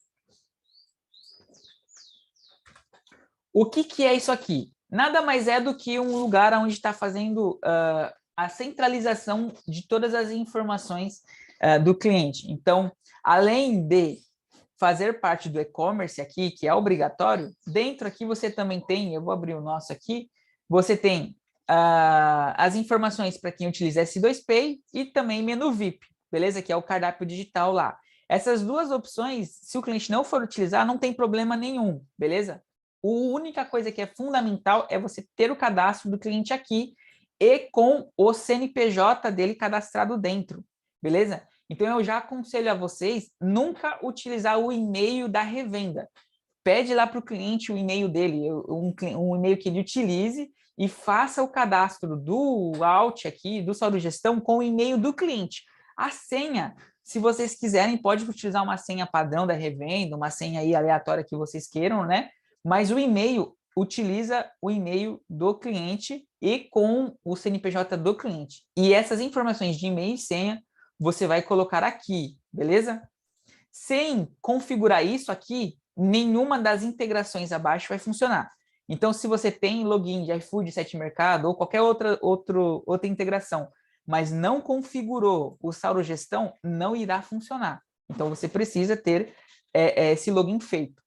O que é isso aqui? Nada mais é do que um lugar onde está fazendo a centralização de todas as informações do cliente. Então, além de fazer parte do e-commerce aqui, que é obrigatório, dentro aqui você também tem, eu vou abrir o nosso aqui, você tem as informações para quem utiliza S2Pay e também menu VIP, beleza? Que é o cardápio digital lá. Essas duas opções, se o cliente não for utilizar, não tem problema nenhum, beleza? A única coisa que é fundamental é você ter o cadastro do cliente aqui e com o CNPJ dele cadastrado dentro, beleza? Então, eu já aconselho a vocês nunca utilizar o e-mail da revenda. Pede lá para o cliente o e-mail dele, um e-mail que ele utilize e faça o cadastro do Alt aqui, do Sauro Gestão, com o e-mail do cliente. A senha, se vocês quiserem, pode utilizar uma senha padrão da revenda, uma senha aí aleatória que vocês queiram, né? Mas o e-mail, utiliza o e-mail do cliente e com o CNPJ do cliente. E essas informações de e-mail e senha, você vai colocar aqui, beleza? Sem configurar isso aqui, nenhuma das integrações abaixo vai funcionar. Então, se você tem login de iFood, Sete Mercado ou qualquer outra integração, mas não configurou o Sauro Gestão, não irá funcionar. Então, você precisa ter esse login feito.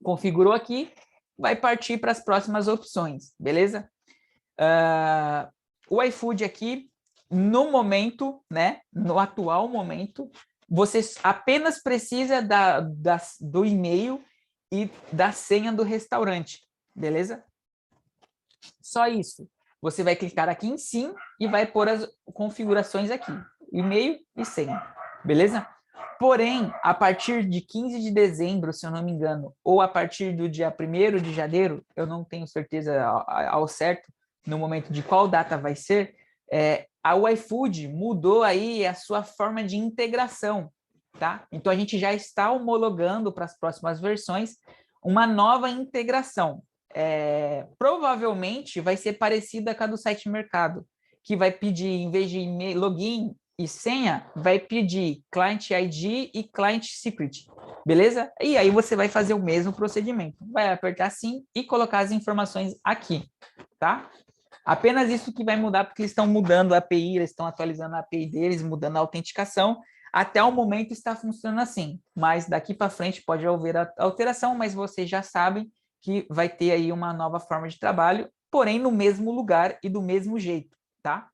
Configurou aqui, vai partir para as próximas opções, beleza? O iFood aqui, no momento, né, no atual momento, você apenas precisa do e-mail e da senha do restaurante, beleza? Só isso. Você vai clicar aqui em sim e vai pôr as configurações aqui, e-mail e senha, beleza? Porém, a partir de 15 de dezembro, se eu não me engano, ou a partir do dia 1º de janeiro, eu não tenho certeza ao certo, no momento de qual data vai ser, a iFood mudou aí a sua forma de integração, tá? Então, a gente já está homologando para as próximas versões uma nova integração. Provavelmente vai ser parecida com a do Site Mercado, que vai pedir, em vez de login e senha, vai pedir Client ID e Client Secret, beleza? E aí você vai fazer o mesmo procedimento. Vai apertar sim e colocar as informações aqui, tá? Apenas isso que vai mudar, porque eles estão mudando a API, eles estão atualizando a API deles, mudando a autenticação. Até o momento está funcionando assim, mas daqui para frente pode haver alteração, mas vocês já sabem que vai ter aí uma nova forma de trabalho, porém no mesmo lugar e do mesmo jeito, tá?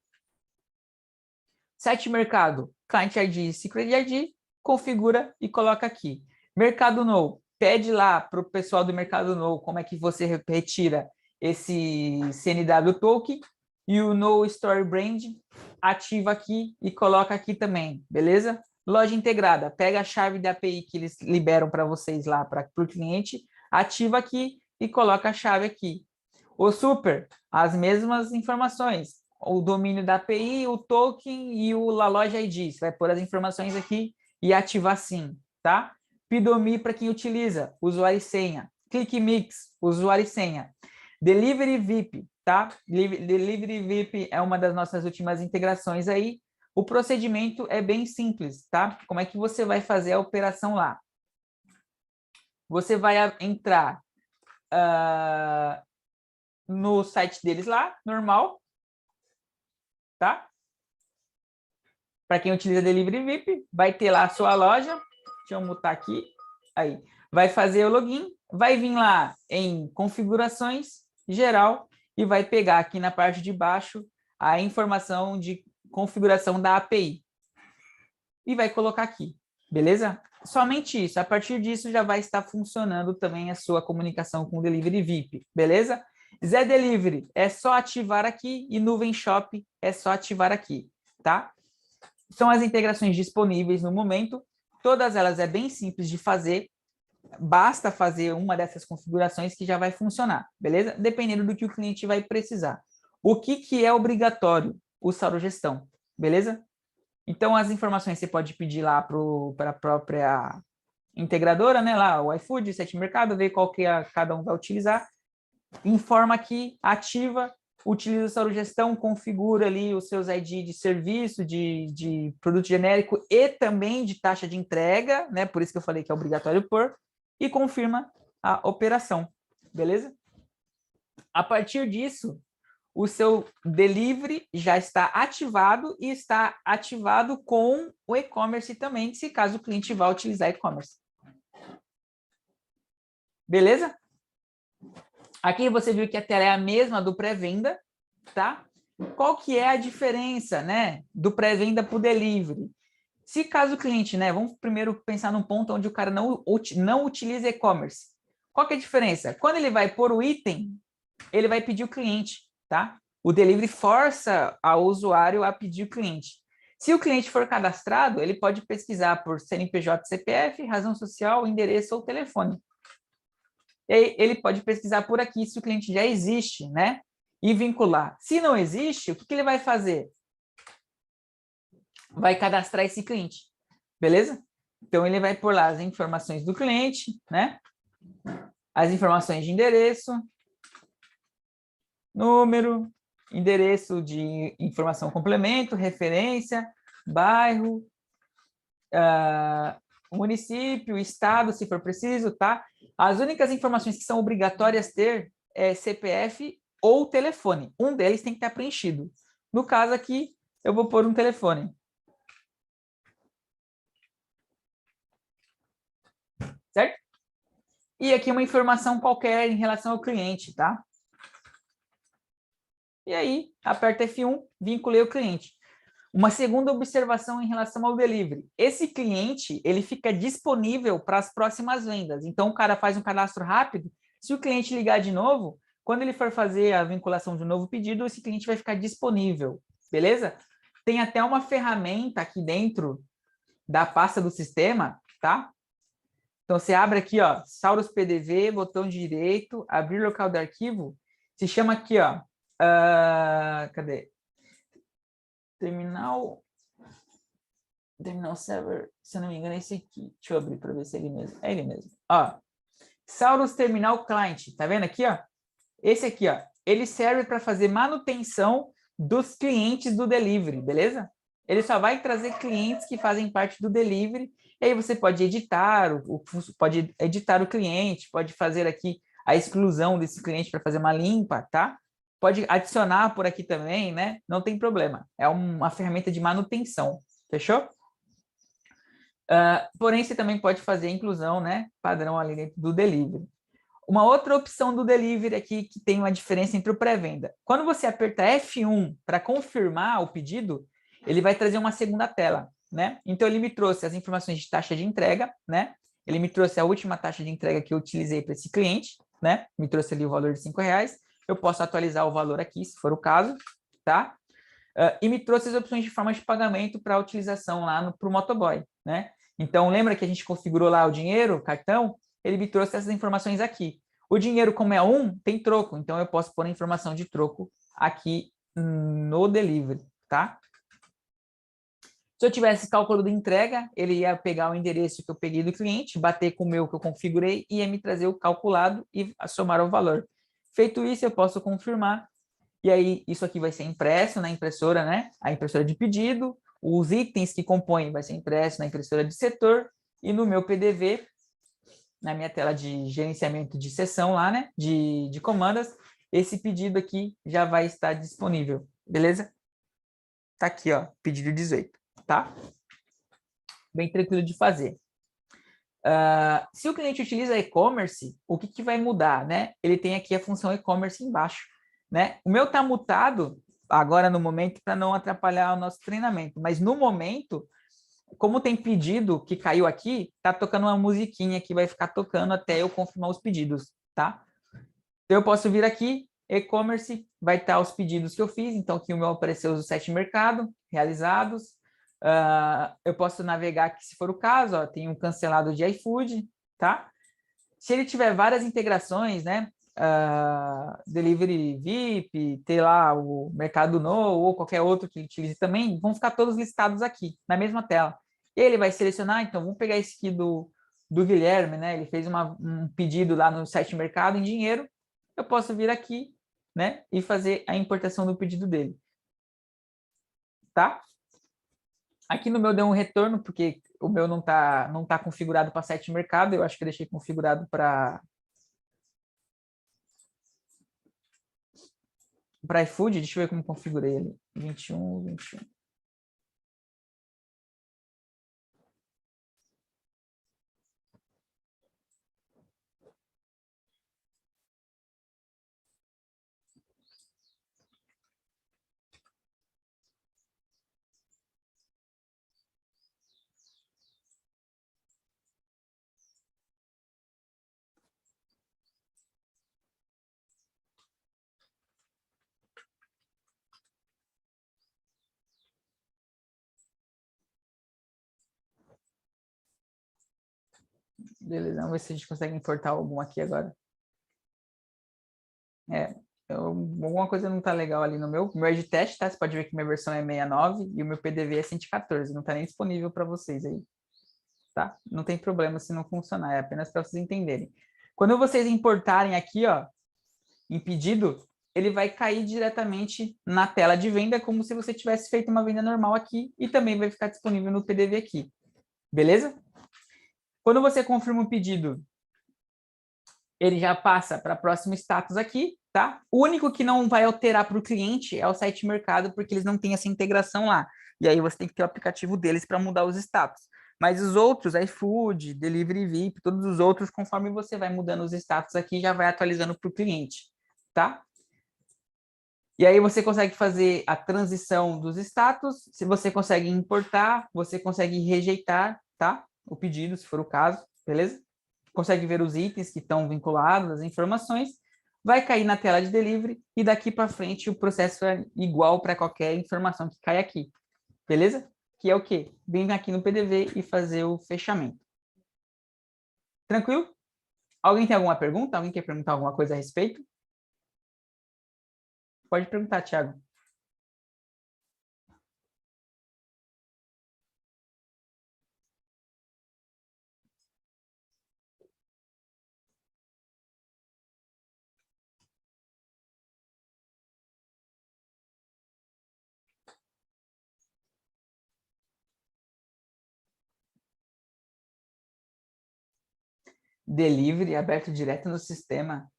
Site Mercado, Client ID e Secret ID, configura e coloca aqui. Mercado No, pede lá para o pessoal do Mercado No como é que você retira esse CNW token e o No Story Brand, ativa aqui e coloca aqui também, beleza? Loja integrada, pega a chave da API que eles liberam para vocês lá para o cliente, ativa aqui e coloca a chave aqui. O Super, as mesmas informações, o domínio da API, o token e a loja ID. Você vai pôr as informações aqui e ativar sim, tá? Pidomi para quem utiliza, usuário e senha. ClickMix, usuário e senha. Delivery VIP, tá? Delivery VIP é uma das nossas últimas integrações aí. O procedimento é bem simples, tá? Como é que você vai fazer a operação lá? Você vai entrar no site deles lá, normal, tá? Para quem utiliza Delivery VIP, vai ter lá a sua loja. Deixa eu mutar aqui. Aí. Vai fazer o login, vai vir lá em configurações, geral e vai pegar aqui na parte de baixo a informação de configuração da API. E vai colocar aqui, beleza? Somente isso. A partir disso já vai estar funcionando também a sua comunicação com o Delivery VIP, beleza? Zé Delivery é só ativar aqui e Nuvem Shop é só ativar aqui, tá? São as integrações disponíveis no momento. Todas elas é bem simples de fazer. Basta fazer uma dessas configurações que já vai funcionar, beleza? Dependendo do que o cliente vai precisar. O que é obrigatório? O Saurogestão, beleza? Então, as informações você pode pedir lá para a própria integradora, né? Lá, o iFood, Sete Mercado, ver qual que cada um vai utilizar. Informa aqui, ativa, utiliza o Saurogestão, configura ali os seus ID de serviço, de produto genérico e também de taxa de entrega, né? Por isso que eu falei que é obrigatório pôr, e confirma a operação, beleza? A partir disso, o seu delivery já está ativado e está ativado com o e-commerce também, se caso o cliente vá utilizar e-commerce. Beleza? Aqui você viu que a tela é a mesma do pré-venda, tá? Qual que é a diferença, né, do pré-venda para o delivery? Se caso o cliente, né, vamos primeiro pensar num ponto onde o cara não utiliza e-commerce. Qual que é a diferença? Quando ele vai pôr o item, ele vai pedir o cliente, tá? O delivery força o usuário a pedir o cliente. Se o cliente for cadastrado, ele pode pesquisar por CNPJ, CPF, razão social, endereço ou telefone. E aí ele pode pesquisar por aqui se o cliente já existe, né? E vincular. Se não existe, o que ele vai fazer? Vai cadastrar esse cliente, beleza? Então, ele vai pôr lá as informações do cliente, né? As informações de endereço, número, endereço de informação complemento, referência, bairro, município, estado, se for preciso, tá? As únicas informações que são obrigatórias ter é CPF ou telefone. Um deles tem que estar preenchido. No caso aqui, eu vou pôr um telefone. Certo? E aqui uma informação qualquer em relação ao cliente, tá? E aí, aperta F1, vinculei o cliente. Uma segunda observação em relação ao delivery. Esse cliente, ele fica disponível para as próximas vendas. Então, o cara faz um cadastro rápido. Se o cliente ligar de novo, quando ele for fazer a vinculação de um novo pedido, esse cliente vai ficar disponível, beleza? Tem até uma ferramenta aqui dentro da pasta do sistema, tá? Então, você abre aqui, ó, Saurus PDV, botão direito, abrir local do arquivo, se chama aqui, ó, cadê? Terminal server, se eu não me engano, é esse aqui. Deixa eu abrir para ver se é ele mesmo. É ele mesmo. Ó, Saurus Terminal Client, tá vendo aqui, ó? Esse aqui, ó, ele serve para fazer manutenção dos clientes do delivery, beleza? Ele só vai trazer clientes que fazem parte do delivery, e aí você pode editar o cliente, pode fazer aqui a exclusão desse cliente para fazer uma limpa, tá? Pode adicionar por aqui também, né? Não tem problema. É uma ferramenta de manutenção, fechou? Porém, você também pode fazer a inclusão, né? Padrão ali dentro do delivery. Uma outra opção do delivery aqui que tem uma diferença entre o pré-venda. Quando você aperta F1 para confirmar o pedido, ele vai trazer uma segunda tela, né? Então, ele me trouxe as informações de taxa de entrega, né? Ele me trouxe a última taxa de entrega que eu utilizei para esse cliente, né? Me trouxe ali o valor de R$5. Eu posso atualizar o valor aqui, se for o caso, tá? E me trouxe as opções de forma de pagamento para utilização lá para o motoboy, né? Então, lembra que a gente configurou lá o dinheiro, o cartão? Ele me trouxe essas informações aqui. O dinheiro, como é tem troco, então eu posso pôr a informação de troco aqui no delivery, tá? Se eu tivesse cálculo de entrega, ele ia pegar o endereço que eu peguei do cliente, bater com o meu que eu configurei e ia me trazer o calculado e somar o valor. Feito isso, eu posso confirmar. E aí, isso aqui vai ser impresso na impressora, né? A impressora de pedido, os itens que compõem vai ser impresso na impressora de setor e no meu PDV, na minha tela de gerenciamento de sessão lá, né? De comandas, esse pedido aqui já vai estar disponível, beleza? Tá aqui, ó, pedido 18, tá? Bem tranquilo de fazer. Se o cliente utiliza e-commerce, o que vai mudar, né? Ele tem aqui a função e-commerce embaixo, né? O meu está mutado agora no momento para não atrapalhar o nosso treinamento, mas no momento, como tem pedido que caiu aqui, tá tocando uma musiquinha que vai ficar tocando até eu confirmar os pedidos, tá? Eu posso vir aqui, e-commerce, vai estar os pedidos que eu fiz, então aqui o meu apareceu os 7 mercados realizados. Eu posso navegar aqui se for o caso, ó, tem um cancelado de iFood, tá? Se ele tiver várias integrações, né? Delivery VIP, ter lá o Mercado No ou qualquer outro que ele utilize também, vão ficar todos listados aqui, na mesma tela. Ele vai selecionar, então, vamos pegar esse aqui do Guilherme, né? Ele fez um pedido lá no site Mercado em dinheiro, eu posso vir aqui, né? E fazer a importação do pedido dele, tá? Aqui no meu deu um retorno, porque o meu não tá configurado para site Mercado, eu acho que eu deixei configurado para iFood, deixa eu ver como configurei ele. 21, 21. Beleza, vamos ver se a gente consegue importar algum aqui agora. Alguma coisa não tá legal ali no meu. O meu é de teste, tá? Você pode ver que minha versão é 69 e o meu PDV é 114. Não tá nem disponível para vocês aí, tá? Não tem problema se não funcionar, é apenas para vocês entenderem. Quando vocês importarem aqui, ó, em pedido, ele vai cair diretamente na tela de venda, como se você tivesse feito uma venda normal aqui e também vai ficar disponível no PDV aqui. Beleza? Quando você confirma o pedido, ele já passa para o próximo status aqui, tá? O único que não vai alterar para o cliente é o site mercado, porque eles não têm essa integração lá. E aí você tem que ter o aplicativo deles para mudar os status. Mas os outros, iFood, Delivery VIP, todos os outros, conforme você vai mudando os status aqui, já vai atualizando para o cliente, tá? E aí você consegue fazer a transição dos status, se você consegue importar, você consegue rejeitar, tá? O pedido, se for o caso, beleza? Consegue ver os itens que estão vinculados, as informações, vai cair na tela de delivery e daqui para frente o processo é igual para qualquer informação que cai aqui, beleza? Que é o quê? Vir aqui no PDV e fazer o fechamento. Tranquilo? Alguém tem alguma pergunta? Alguém quer perguntar alguma coisa a respeito? Pode perguntar, Thiago. Delivery aberto direto no sistema.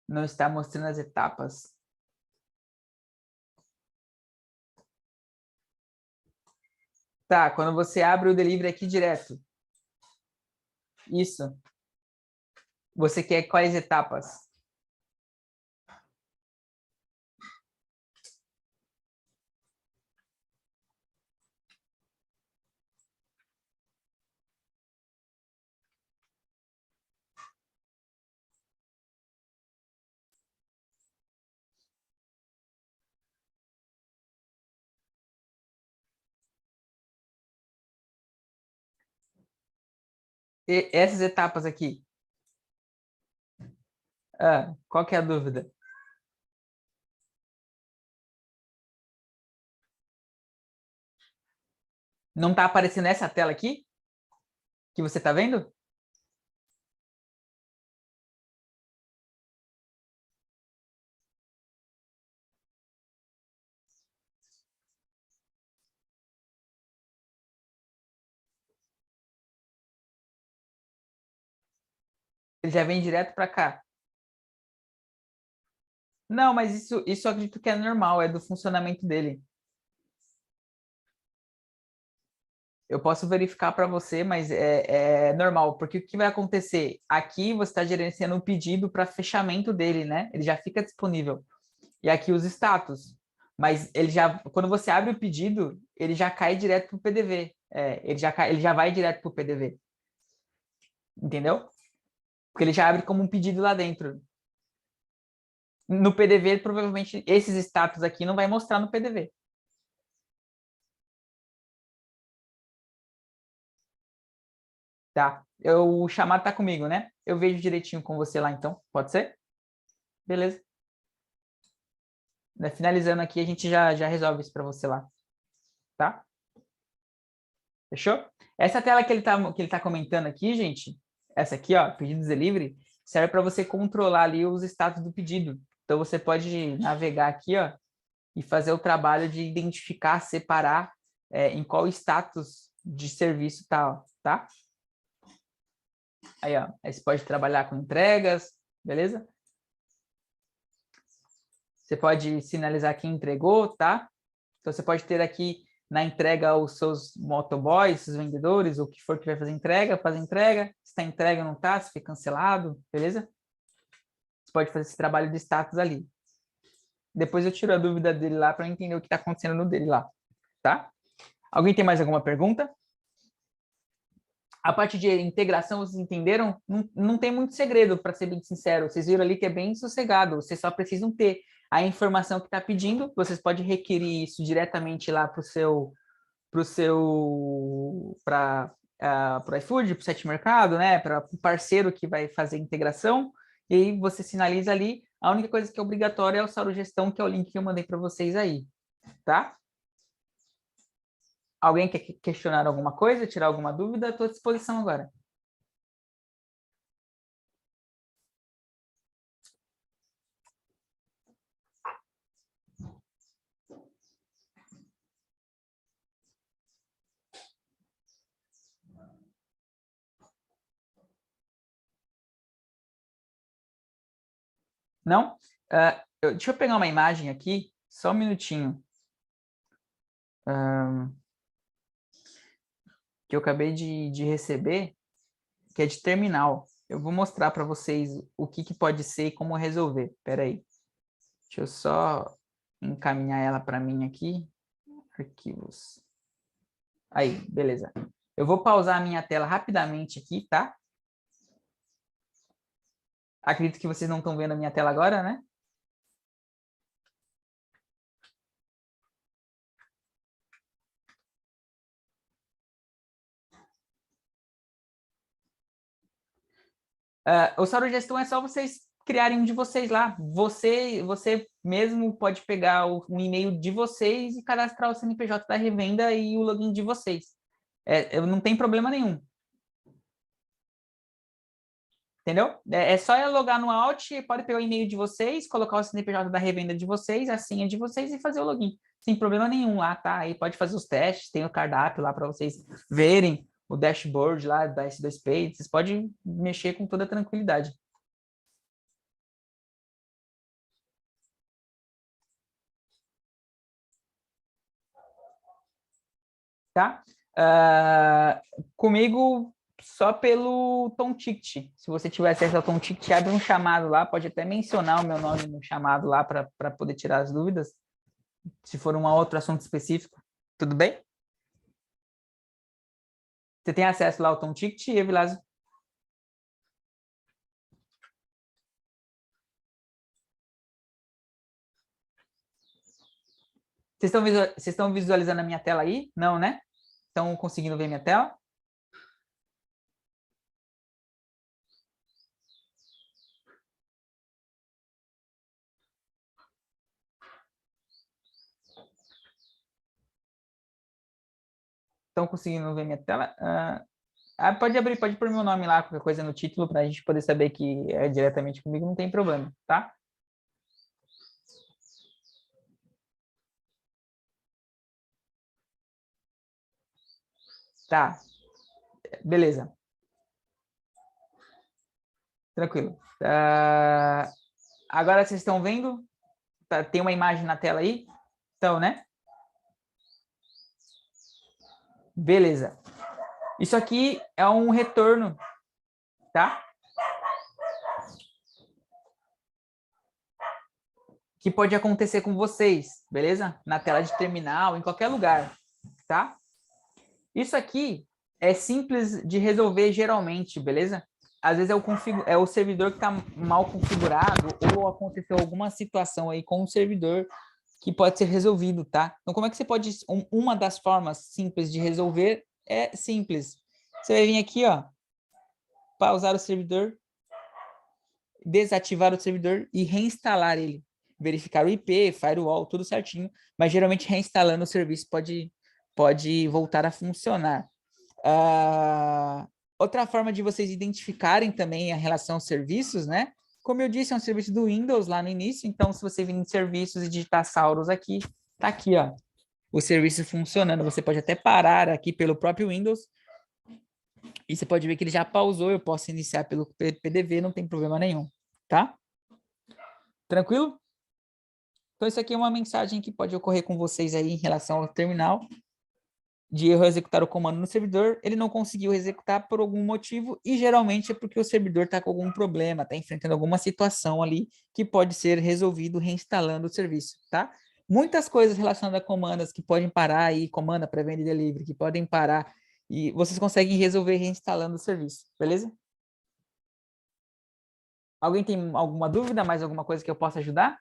Não está mostrando as etapas. Tá, quando você abre o delivery aqui direto. Isso. Você quer quais etapas? Essas etapas aqui. Qual que é a dúvida? Não está aparecendo essa tela aqui? Que você está vendo? Ele já vem direto para cá. Não, mas isso eu acredito que é normal, é do funcionamento dele. Eu posso verificar para você, mas é normal, porque o que vai acontecer? Aqui você está gerenciando o pedido para fechamento dele, né? Ele já fica disponível. E aqui os status. Mas ele já, quando você abre o pedido, ele já cai direto para o PDV. Ele já vai direto para o PDV. Entendeu? Porque ele já abre como um pedido lá dentro. No PDV, provavelmente, esses status aqui não vai mostrar no PDV. Tá? O chamado tá comigo, né? Eu vejo direitinho com você lá, então. Pode ser? Beleza. Finalizando aqui, a gente já resolve isso para você lá. Tá? Fechou? Essa tela que ele tá comentando aqui, gente, essa aqui, ó, pedidos delivery, serve para você controlar ali os status do pedido. Então, você pode navegar aqui, ó, e fazer o trabalho de identificar, separar em qual status de serviço tá, ó, tá? Aí, ó, aí você pode trabalhar com entregas, beleza? Você pode sinalizar quem entregou, tá? Então, você pode ter aqui na entrega os seus motoboys, os vendedores, o que for que vai fazer entrega, se está entrega ou não está, se foi cancelado, beleza? Você pode fazer esse trabalho de status ali. Depois eu tiro a dúvida dele lá para entender o que está acontecendo no dele lá, tá? Alguém tem mais alguma pergunta? A parte de integração, vocês entenderam? Não tem muito segredo, para ser bem sincero. Vocês viram ali que é bem sossegado. Vocês só precisam ter a informação que está pedindo. Vocês podem requerir isso diretamente lá para o iFood, para o Sete Mercado, né? Para o parceiro que vai fazer a integração. E aí você sinaliza ali. A única coisa que é obrigatória é o Sauro Gestão, que é o link que eu mandei para vocês aí, tá? Alguém quer questionar alguma coisa, tirar alguma dúvida? Estou à disposição agora. Não? Deixa eu pegar uma imagem aqui, só um minutinho. Que eu acabei de receber, que é de terminal. Eu vou mostrar para vocês o que pode ser e como resolver. Espera aí. Deixa eu só encaminhar ela para mim aqui. Arquivos. Aí, beleza. Eu vou pausar a minha tela rapidamente aqui, tá? Acredito que vocês não estão vendo a minha tela agora, né? O Sauro Gestão é só vocês criarem um de vocês lá. Você mesmo pode pegar um e-mail de vocês e cadastrar o CNPJ da revenda e o login de vocês. Não tem problema nenhum. Entendeu? É só logar no Alt, pode pegar o e-mail de vocês, colocar o CNPJ da revenda de vocês, a senha de vocês e fazer o login. Sem problema nenhum lá, tá? Aí pode fazer os testes, tem o cardápio lá para vocês verem o dashboard lá da S2Pay. Vocês podem mexer com toda tranquilidade. Tá? Comigo, só pelo Tom Ticket. Se você tiver acesso ao Tom Ticket, abre um chamado lá, pode até mencionar o meu nome no chamado lá para poder tirar as dúvidas, se for um outro assunto específico. Tudo bem? Você tem acesso lá ao Tom Ticket, Evilásio? Vocês estão visualizando a minha tela aí? Não, né? Estão conseguindo ver minha tela? Estão conseguindo ver minha tela? Pode pôr meu nome lá, qualquer coisa no título, para a gente poder saber que é diretamente comigo, não tem problema, tá? Tá, beleza. Tranquilo. Agora vocês estão vendo? Tem uma imagem na tela aí? Então, né? Beleza. Isso aqui é um retorno, tá? Que pode acontecer com vocês, beleza? Na tela de terminal, em qualquer lugar, tá? Isso aqui é simples de resolver geralmente, beleza? Às vezes é o servidor que está mal configurado ou aconteceu alguma situação aí com o servidor que pode ser resolvido, tá? Então, como é que você pode... Uma das formas simples de resolver é simples. Você vai vir aqui, ó, pausar o servidor, desativar o servidor e reinstalar ele. Verificar o IP, firewall, tudo certinho, mas geralmente reinstalando o serviço pode voltar a funcionar. Outra forma de vocês identificarem também a relação aos serviços, né? Como eu disse, é um serviço do Windows lá no início, então se você vir em serviços e digitar Saurus aqui, tá aqui, ó, o serviço funcionando. Você pode até parar aqui pelo próprio Windows e você pode ver que ele já pausou, eu posso iniciar pelo PDV, não tem problema nenhum, tá? Tranquilo? Então isso aqui é uma mensagem que pode ocorrer com vocês aí em relação ao terminal, de erro executar o comando no servidor, ele não conseguiu executar por algum motivo e geralmente é porque o servidor está com algum problema, está enfrentando alguma situação ali que pode ser resolvido reinstalando o serviço, tá? Muitas coisas relacionadas a comandas que podem parar aí, comanda pré-venda e delivery, que podem parar e vocês conseguem resolver reinstalando o serviço, beleza? Alguém tem alguma dúvida, mais alguma coisa que eu possa ajudar?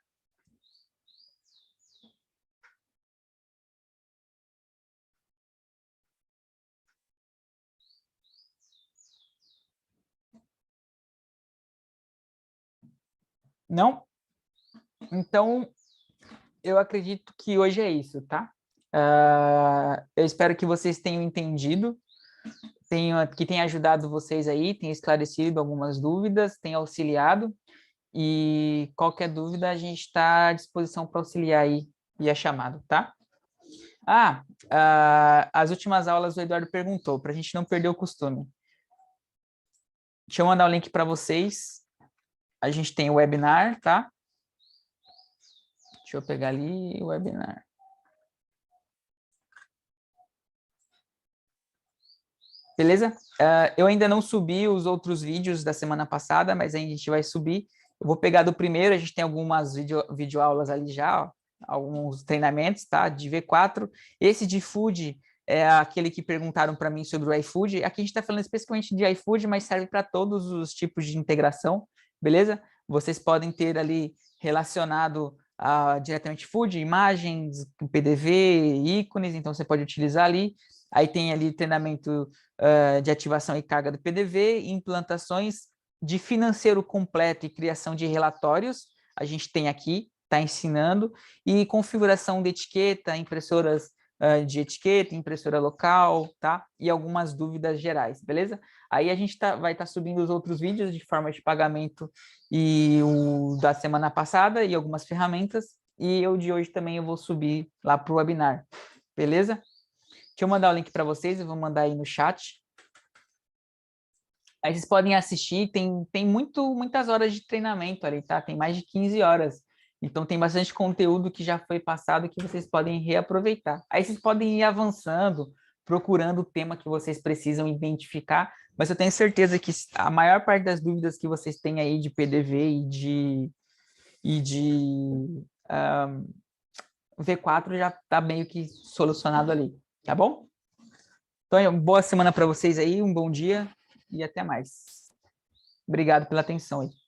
Não? Então, eu acredito que hoje é isso, tá? Eu espero que vocês tenham entendido, que tenha ajudado vocês aí, tenha esclarecido algumas dúvidas, tenha auxiliado, e qualquer dúvida a gente está à disposição para auxiliar aí e é chamado, tá? As últimas aulas o Eduardo perguntou, para a gente não perder o costume. Deixa eu mandar o link para vocês. A gente tem o webinar, tá? Deixa eu pegar ali o webinar. Beleza? Eu ainda não subi os outros vídeos da semana passada, mas a gente vai subir. Eu vou pegar do primeiro, a gente tem algumas videoaulas ali já, ó, alguns treinamentos, tá? De V4. Esse de Food é aquele que perguntaram para mim sobre o iFood. Aqui a gente está falando especificamente de iFood, mas serve para todos os tipos de integração, beleza? Vocês podem ter ali relacionado diretamente Food, imagens, PDV, ícones, então você pode utilizar ali. Aí tem ali treinamento de ativação e carga do PDV, implantações de financeiro completo e criação de relatórios, a gente tem aqui, está ensinando, e configuração de etiqueta, impressoras de etiqueta, impressora local, tá? E algumas dúvidas gerais, beleza? Aí a gente vai estar subindo os outros vídeos de forma de pagamento e o da semana passada e algumas ferramentas, e o de hoje também eu vou subir lá para o webinar, beleza? Deixa eu mandar o link para vocês, eu vou mandar aí no chat. Aí vocês podem assistir, tem muitas horas de treinamento ali, tá? Tem mais de 15 horas. Então tem bastante conteúdo que já foi passado que vocês podem reaproveitar. Aí vocês podem ir avançando, procurando o tema que vocês precisam identificar, mas eu tenho certeza que a maior parte das dúvidas que vocês têm aí de PDV e de V4 já está meio que solucionado ali, tá bom? Então, boa semana para vocês aí, um bom dia e até mais. Obrigado pela atenção aí.